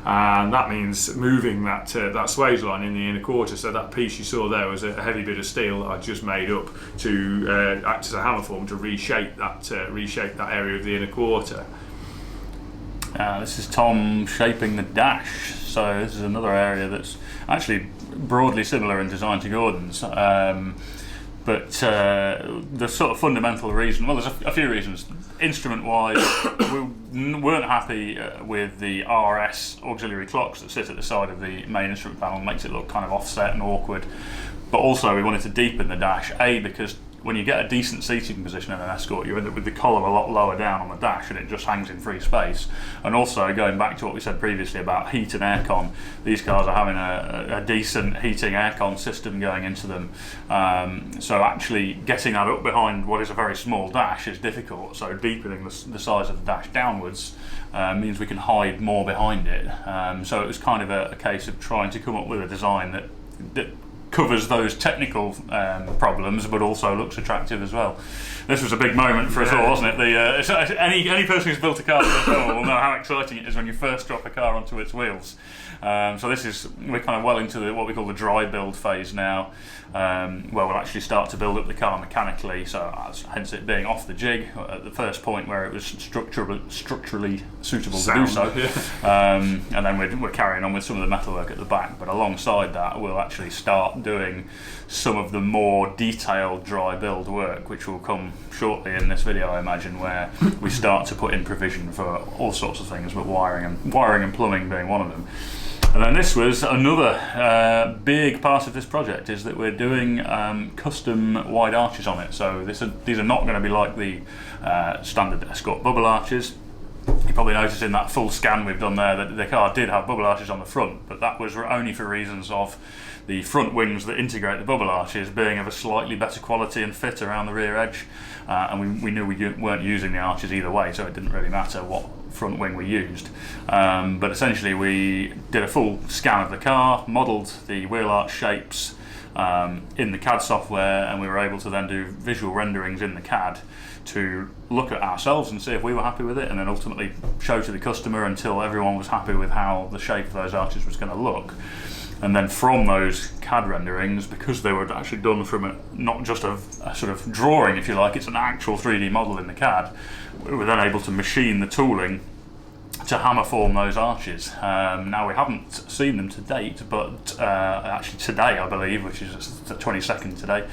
And that means moving that swage line in the inner quarter. So that piece you saw there was a heavy bit of steel that I just made up to act as a hammer form to reshape that area of the inner quarter. This is Tom shaping the dash. So this is another area that's actually broadly similar in design to Gordon's. But the sort of fundamental reason, well, there's a few reasons. Instrument-wise, we weren't happy with the RS auxiliary clocks that sit at the side of the main instrument panel. It makes it look kind of offset and awkward. But also we wanted to deepen the dash, because when you get a decent seating position in an Escort, you end up with the column a lot lower down on the dash and it just hangs in free space. And also, going back to what we said previously about heat and aircon, these cars are having a decent heating aircon system going into them. So actually getting that up behind what is a very small dash is difficult. So deepening the size of the dash downwards means we can hide more behind it. So it was kind of a case of trying to come up with a design that covers those technical problems, but also looks attractive as well. This was a big moment for us all, wasn't it? Any person who's built a car will know how exciting it is when you first drop a car onto its wheels. So we're kind of well into what we call the dry build phase now, where we'll actually start to build up the car mechanically. So hence it being off the jig at the first point where it was structurally suitable to do so. And then we're carrying on with some of the metalwork at the back. But alongside that, we'll actually start doing some of the more detailed dry build work, which will come shortly in this video, I imagine, where we start to put in provision for all sorts of things, but wiring and plumbing being one of them. And then this was another big part of this project, is that we're doing custom wide arches on it. So these are not going to be like the standard Escort bubble arches. You probably noticed in that full scan we've done there that the car did have bubble arches on the front, but that was only for reasons of the front wings that integrate the bubble arches being of a slightly better quality and fit around the rear edge, and we knew we weren't using the arches either way, so it didn't really matter what front wing we used. But essentially we did a full scan of the car, modelled the wheel arch shapes in the CAD software, and we were able to then do visual renderings in the CAD to look at ourselves and see if we were happy with it, and then ultimately show to the customer until everyone was happy with how the shape of those arches was going to look. And then from those CAD renderings, because they were actually done from not just a sort of drawing, if you like, it's an actual 3D model in the CAD, we were then able to machine the tooling to hammer form those arches. Now we haven't seen them to date, but actually today I believe, which is the 22nd today,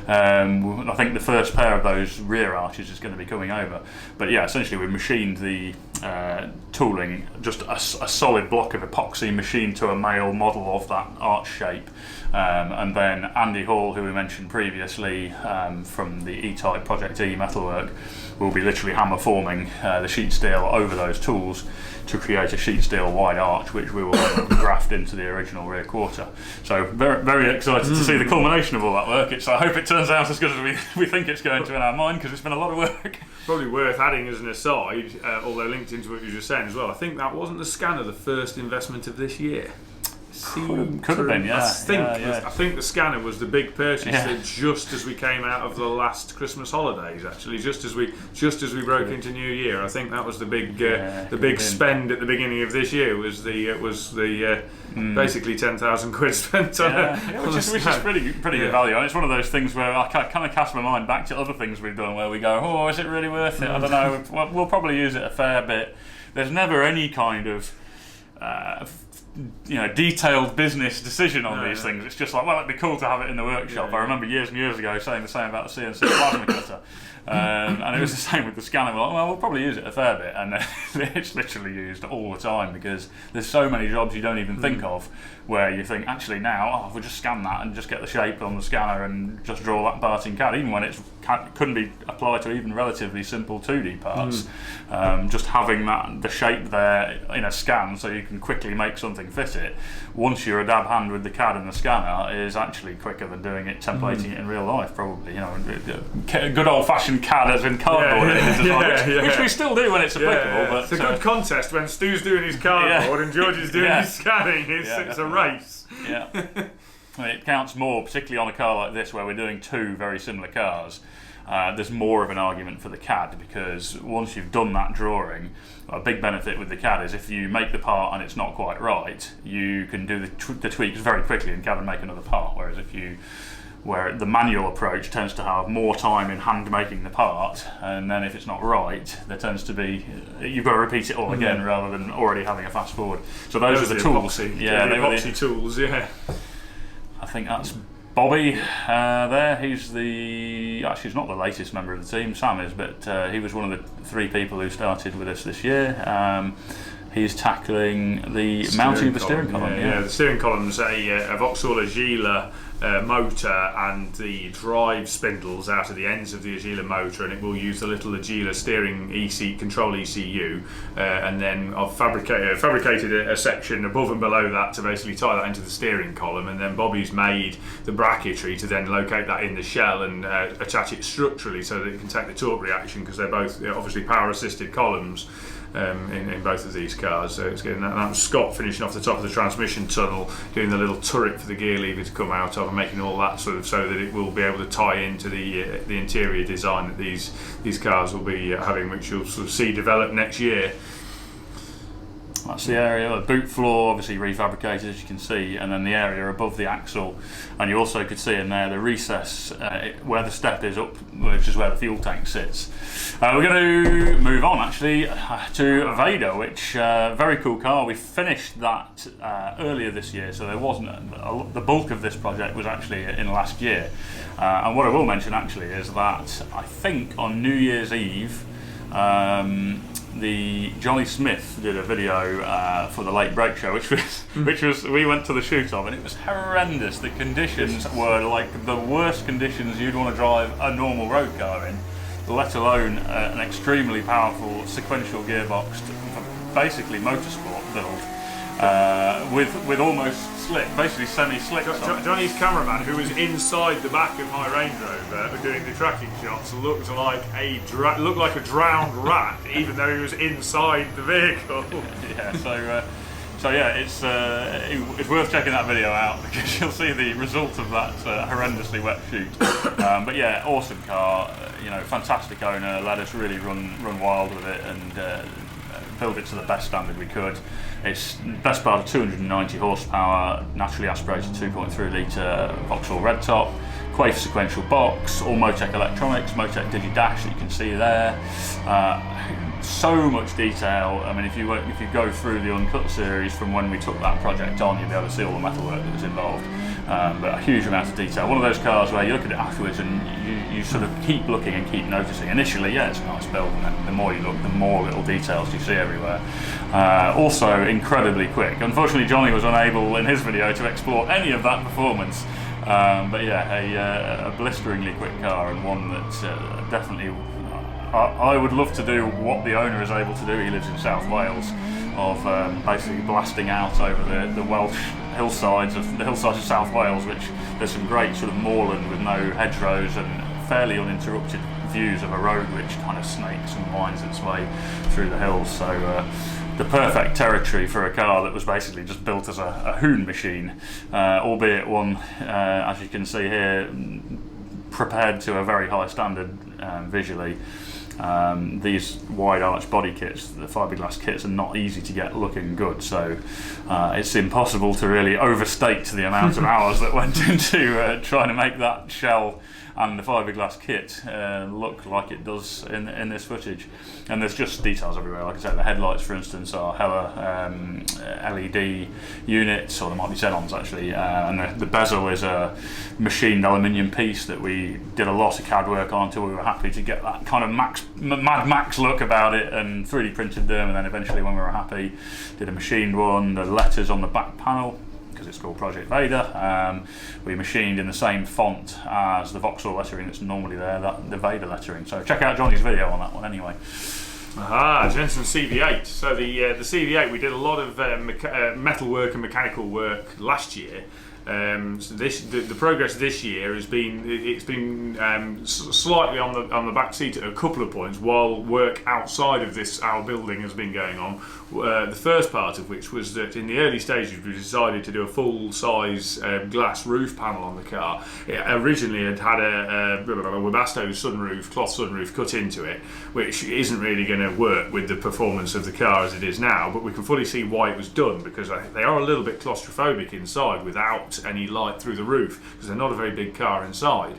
I think the first pair of those rear arches is going to be coming over. But yeah, essentially we machined the tooling, just a solid block of epoxy machined to a male model of that arch shape, and then Andy Hall, who we mentioned previously from the E-Type Project E metalwork, will be literally hammer forming the sheet steel over those tools to create a sheet steel wide arch, which we will graft into the original rear quarter. So very, very excited to see the culmination of all that work. I hope it turns out as good as we think it's going to in our mind, because it's been a lot of work. Probably worth adding as an aside, although linked into what you were just saying as well, I think that wasn't the scanner the first investment of this year. Could have been, yeah. I think the scanner was the big purchase just as we came out of the last Christmas holidays. Actually, just as we broke into New Year, I think that was the big spend at the beginning of this year. Was the basically 10,000 quid spent on it, which is pretty good value. And it's one of those things where I kind of cast my mind back to other things we've done where we go, oh, is it really worth it? I don't know. We'll probably use it a fair bit. There's never any kind of detailed business decision on these things. It's just like, well, it'd be cool to have it in the workshop. I remember years and years ago saying the same about the CNC plasma cutter, and it was the same with the scanner. We're like, well, we'll probably use it a fair bit, and it's literally used all the time because there's so many jobs you don't even think of where you think, actually now, we'll just scan that and just get the shape on the scanner and just draw that part in CAD, even when it couldn't be applied to even relatively simple 2D parts. Just having the shape there in a scan so you can quickly make something fit it, once you're a dab hand with the CAD and the scanner, is actually quicker than doing it, templating it in real life, probably. Good old-fashioned CAD as in cardboard, which we still do when it's applicable. But it's a good contest when Stu's doing his cardboard and George is doing his scanning. It's a race. Yeah. It counts more, particularly on a car like this where we're doing two very similar cars. There's more of an argument for the CAD, because once you've done that drawing, a big benefit with the CAD is if you make the part and it's not quite right, you can do the tweaks very quickly in CAD and make another part, where the manual approach tends to have more time in hand making the part, and then if it's not right, there tends to be, you've got to repeat it all again rather than already having a fast forward. So those are the tools. The epoxy tools, I think that's Bobby there. He's he's not the latest member of the team, Sam is, but he was one of the three people who started with us this year. He's tackling the mounting of the steering column. The steering column's a Vauxhall Agila motor, and the drive spindles out of the ends of the Agila motor, and it will use the little Agila steering control ECU, and then I've fabricated a section above and below that to basically tie that into the steering column, and then Bobby's made the bracketry to then locate that in the shell and attach it structurally so that it can take the torque reaction, because they're both obviously power assisted columns. In both of these cars, so it's getting that was Scott finishing off the top of the transmission tunnel, doing the little turret for the gear lever to come out of, and making all that sort of so that it will be able to tie into the interior design that these cars will be having, which you'll sort of see develop next year. That's the area. The boot floor obviously refabricated, as you can see, and then the area above the axle, and you also could see in there the recess where the step is up, which is where the fuel tank sits. We're going to move on actually to Vader, which very cool car. We finished that earlier this year, so there wasn't the bulk of this project was actually in last year. And what I will mention actually is that I think on New Year's Eve, the Johnny Smith did a video for the Late Break Show, which was we went to the shoot of, and it was horrendous. The conditions were like the worst conditions you'd want to drive a normal road car in. let alone an extremely powerful sequential gearbox, basically motorsport build, with almost slick, basically semi-slick. Johnny's cameraman, who was inside the back of my Range Rover doing the tracking shots, looked like a drowned rat, even though he was inside the vehicle. Yeah, so yeah, it's worth checking that video out because you'll see the result of that horrendously wet shoot. But yeah, awesome car, fantastic owner, let us really run wild with it and build it to the best standard we could. It's best part of 290 horsepower, naturally aspirated 2.3 litre Vauxhall red top, Quaife sequential box, all Motec electronics, Motec Digi-Dash that you can see there. So much detail. I mean, if you go through the Uncut series from when we took that project on, you'll be able to see all the metalwork that was involved. But a huge amount of detail. One of those cars where you look at it afterwards and you sort of keep looking and keep noticing. Initially, yeah, it's a nice build, and then the more you look, the more little details you see everywhere. Also, incredibly quick. Unfortunately, Johnny was unable in his video to explore any of that performance. But yeah, a blisteringly quick car, and one that definitely I would love to do what the owner is able to do. He lives in South Wales, of basically blasting out over the Welsh hillsides of South Wales, which there's some great sort of moorland with no hedgerows and fairly uninterrupted views of a road which kind of snakes and winds its way through the hills. So the perfect territory for a car that was basically just built as a hoon machine, albeit one, as you can see here, prepared to a very high standard visually. These wide arch body kits, the fiberglass kits, are not easy to get looking good, so it's impossible to really overstate the amount of hours that went into trying to make that shell and the fiberglass kit look like it does in this footage. And there's just details everywhere. Like I said, the headlights, for instance, are hella LED units, or there might be xenons actually, and the bezel is a machined aluminium piece that we did a lot of CAD work on until we were happy to get that kind of Mad Max look about it, and 3D printed them, and then eventually when we were happy, did a machined one. The letters on the back panel, because it's called Project Vader, we machined in the same font as the Vauxhall lettering that's normally there, the Vader lettering. So check out Johnny's video on that one anyway. Jensen CV8. So the CV8, we did a lot of metal work and mechanical work last year. So the progress this year has been slightly on the back seat at a couple of points while work outside of our building has been going on. The first part of which was that in the early stages we decided to do a full-size glass roof panel on the car. It originally had a Webasto sunroof, cloth sunroof cut into it, which isn't really going to work with the performance of the car as it is now, but we can fully see why it was done, because they are a little bit claustrophobic inside without any light through the roof, because they're not a very big car inside.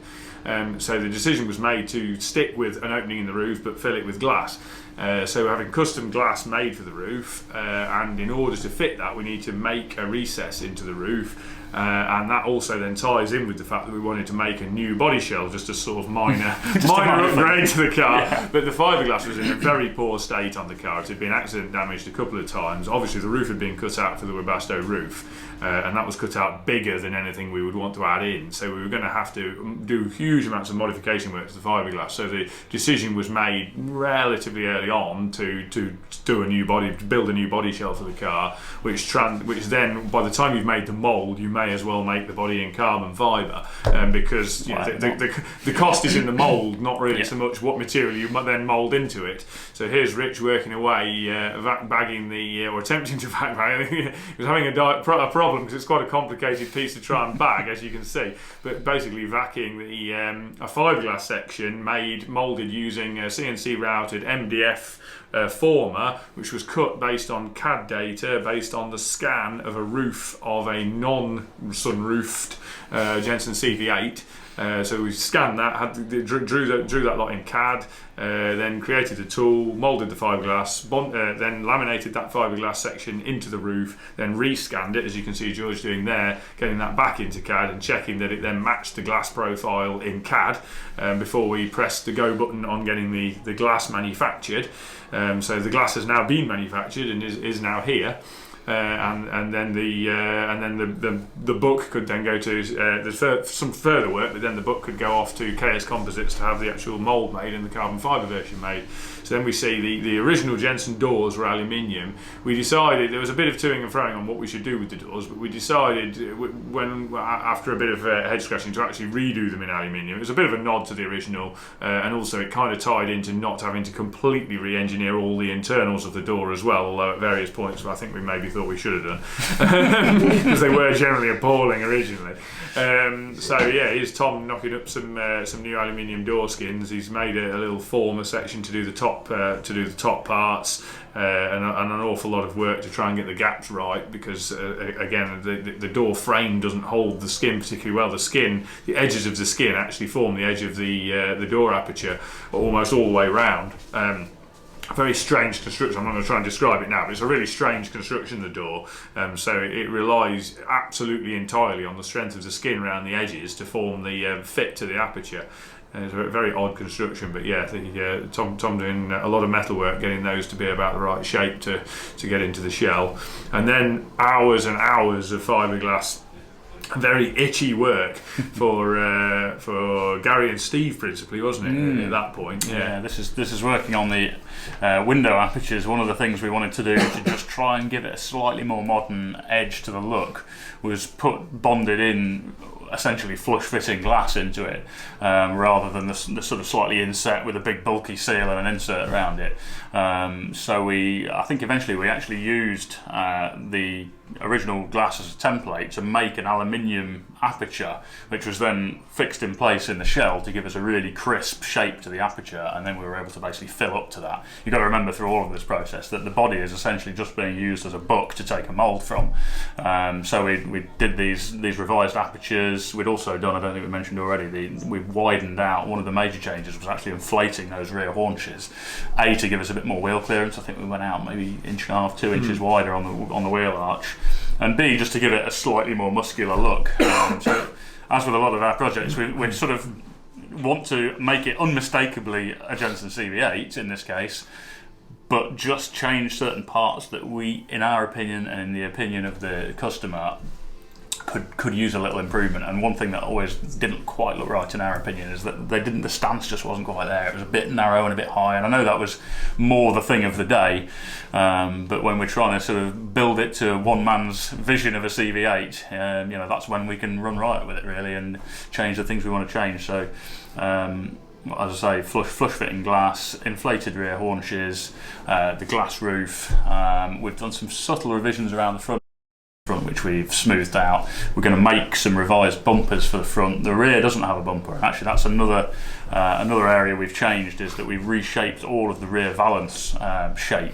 So the decision was made to stick with an opening in the roof but fill it with glass. So we're having custom glass made for the roof, and in order to fit that we need to make a recess into the roof, and that also then ties in with the fact that we wanted to make a new body shell, just a sort of minor upgrade to the car. Yeah. But the fiberglass was in a very poor state on the car. It had been accident damaged a couple of times. Obviously the roof had been cut out for the Webasto roof, and that was cut out bigger than anything we would want to add in, so we were going to have to do huge amounts of modification work to the fiberglass. So the decision was made relatively early on to do a new body, to build a new body shell for the car, which then by the time you've made the mould, you may as well make the body in carbon fibre, because the cost is in the mould, not really so much what material you then mould into it. So here's Rich working away, bagging or attempting to vac bag. He was having a problem because it's quite a complicated piece to try and bag, as you can see. But basically vacuuming a fiberglass section moulded using a CNC routed MDF former, which was cut based on CAD data, based on the scan of a roof of a non-sunroofed Jensen CV8. So we scanned that, drew that lot in CAD, then created a tool, moulded the fiberglass, then laminated that fiberglass section into the roof, then rescanned it, as you can see George doing there, getting that back into CAD and checking that it then matched the glass profile in CAD before we pressed the go button on getting the glass manufactured. So the glass has now been manufactured and is now here. and then the book could then go to there's some further work, but then the book could go off to KS Composites to have the actual mould made and the carbon fibre version made. So then we see the original Jensen doors were aluminium. We decided there was a bit of toing and froing on what we should do with the doors, but we decided after a bit of head scratching to actually redo them in aluminium. It was a bit of a nod to the original, and also it kind of tied into not having to completely re-engineer all the internals of the door as well, although at various points I think we maybe thought we should have done, because they were generally appalling originally. So yeah, here's Tom knocking up some new aluminium door skins. He's made a little former section to do the top parts, and an awful lot of work to try and get the gaps right, because again the door frame doesn't hold the skin particularly well. The edges of the skin actually form the edge of the door aperture almost all the way round. A very strange construction. I'm not going to try and describe it now, but it's a really strange construction, the door. So it relies absolutely entirely on the strength of the skin around the edges to form the fit to the aperture. It's a very odd construction, but yeah, I think Tom doing a lot of metal work, getting those to be about the right shape to get into the shell, and then hours and hours of fiberglass. Very itchy work for Gary and Steve principally, wasn't it? At that point, yeah. This is working on the window apertures. One of the things we wanted to do to just try and give it a slightly more modern edge to the look was bonded in essentially flush fitting glass into it, rather than the sort of slightly inset with a big bulky seal and an insert around it. So I think eventually we actually used the original glass as a template to make an aluminium aperture, which was then fixed in place in the shell to give us a really crisp shape to the aperture, and then we were able to basically fill up to that. You've got to remember through all of this process that the body is essentially just being used as a book to take a mould from. So we did these revised apertures. We'd also done, I don't think we mentioned already, we widened out. One of the major changes was actually inflating those rear haunches, to give us a bit more wheel clearance. I think we went out maybe 1.5 to 2 inches wider on the wheel arch, and B, just to give it a slightly more muscular look. So as with a lot of our projects, we sort of want to make it unmistakably a Jensen CV8 in this case, but just change certain parts that we, in our opinion and in the opinion of the customer, could use a little improvement. And one thing that always didn't quite look right in our opinion is that the stance just wasn't quite there. It was a bit narrow and a bit high, and I know that was more the thing of the day, but when we're trying to sort of build it to one man's vision of a CV8, that's when we can run riot with it really and change the things we want to change. So as I say, flush fitting glass, inflated rear haunches, the glass roof. We've done some subtle revisions around the front, which we've smoothed out. We're going to make some revised bumpers for the front. The rear doesn't have a bumper. Actually, that's another area we've changed, is that we've reshaped all of the rear valance shape.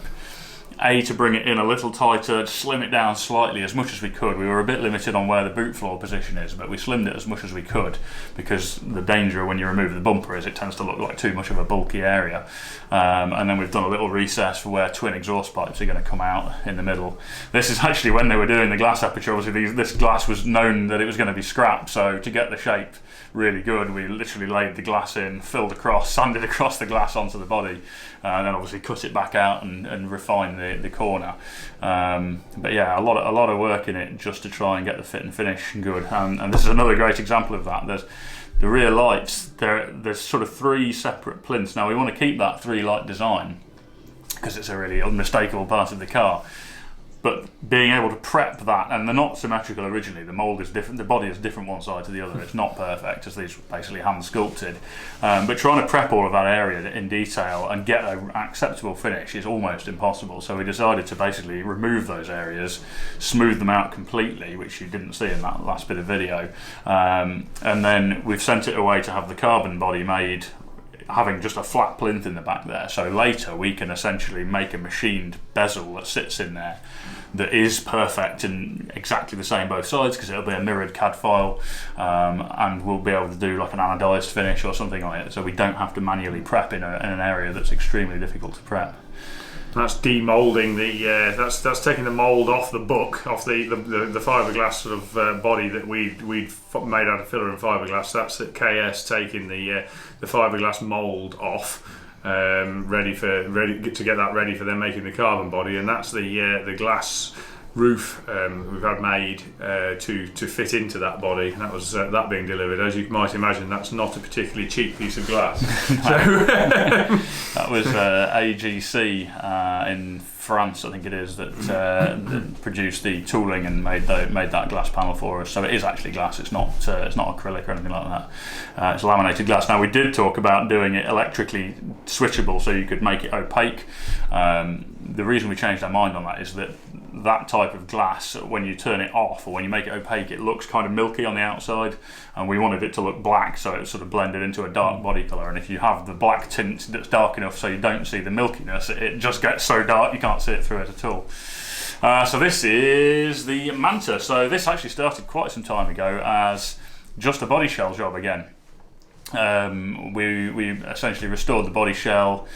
To bring it in a little tighter, slim it down slightly as much as we could. We were a bit limited on where the boot floor position is, but we slimmed it as much as we could, because the danger when you remove the bumper is it tends to look like too much of a bulky area. And then we've done a little recess for where twin exhaust pipes are going to come out in the middle. This is actually when they were doing the glass aperture. Obviously this glass was known that it was going to be scrapped, so to get the shape really good, we literally laid the glass in, sanded across the glass onto the body, and then obviously cut it back out and refine the corner. But yeah, a lot of work in it just to try and get the fit and finish good. And this is another great example of that. There's the rear lights. There's sort of 3 separate plinths. Now we want to keep that 3-light design because it's a really unmistakable part of the car. But being able to prep that, and they're not symmetrical originally, the mould is different, the body is different one side to the other, it's not perfect, as these are basically hand sculpted. But trying to prep all of that area in detail and get an acceptable finish is almost impossible. So we decided to basically remove those areas, smooth them out completely, which you didn't see in that last bit of video. And then we've sent it away to have the carbon body made, having just a flat plinth in the back there, so later we can essentially make a machined bezel that sits in there that is perfect and exactly the same both sides, because it'll be a mirrored CAD file, and we'll be able to do like an anodized finish or something on it, so we don't have to manually prep in an area that's extremely difficult to prep. That's demoulding that's taking the mould off the book, off the fiberglass sort of body that we'd made out of filler and fiberglass. That's at KS taking the fiberglass mould off, ready to get that ready for them making the carbon body, and that's the glass roof we've had made to fit into that body. That was that being delivered. As you might imagine, that's not a particularly cheap piece of glass. That was AGC in France, I think it is, that produced the tooling and made that glass panel for us. So it is actually glass. It's not acrylic or anything like that. It's laminated glass. Now, we did talk about doing it electrically switchable, so you could make it opaque. The reason we changed our mind on that is that type of glass, when you turn it off or when you make it opaque, it looks kind of milky on the outside, and we wanted it to look black, so it sort of blended into a dark body colour. And if you have the black tint that's dark enough so you don't see the milkiness, it just gets so dark you can't see it through it at all. So this is the Manta. So this actually started quite some time ago as just a body shell job again. We essentially restored the body shell,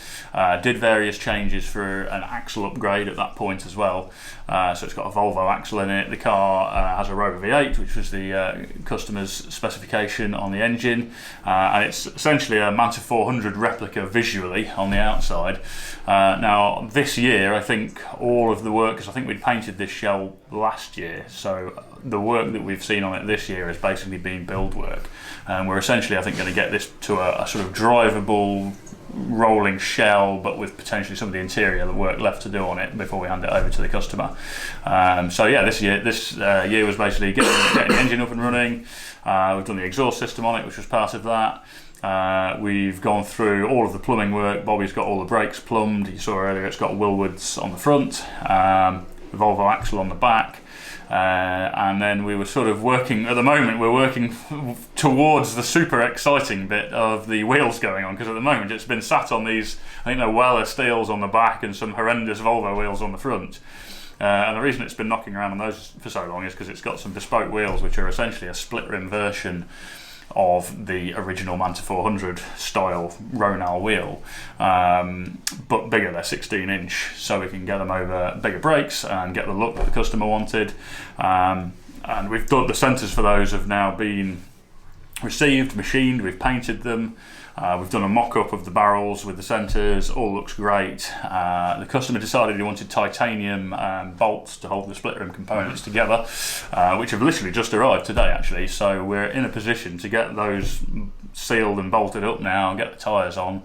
did various changes for an axle upgrade at that point as well. So it's got a Volvo axle in it. The car has a Rover V8, which was the customer's specification on the engine, and it's essentially a Manta 400 replica visually on the outside. Now this year, I think all of the work, because I think we'd painted this shell last year, so the work that we've seen on it this year has basically been build work, and we're essentially, I think, going to get this to a sort of drivable rolling shell, but with potentially some of the interior work left to do on it before we hand it over to the customer. So yeah, this year was basically getting the engine up and running. We've done the exhaust system on it, which was part of that. We've gone through all of the plumbing work. Bobby's got all the brakes plumbed. You saw earlier it's got Willwoods on the front, the Volvo axle on the back. And then we were sort of working, at the moment we're working towards the super exciting bit of the wheels going on, because at the moment it's been sat on these, I think they're Weller steels on the back and some horrendous Volvo wheels on the front. And the reason it's been knocking around on those for so long is because it's got some bespoke wheels which are essentially a split rim version of the original Manta 400 style Roundup wheel, but bigger. They're 16 inch, so we can get them over bigger brakes and get the look that the customer wanted. And we've done the centres for those have now been received, machined, we've painted them. We've done a mock-up of the barrels with the centres, all looks great. The customer decided he wanted titanium bolts to hold the split rim components together, which have literally just arrived today actually, so we're in a position to get those sealed and bolted up now and get the tyres on,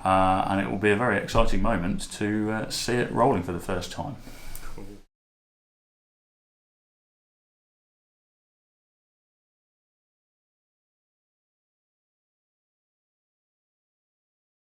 and it will be a very exciting moment to see it rolling for the first time.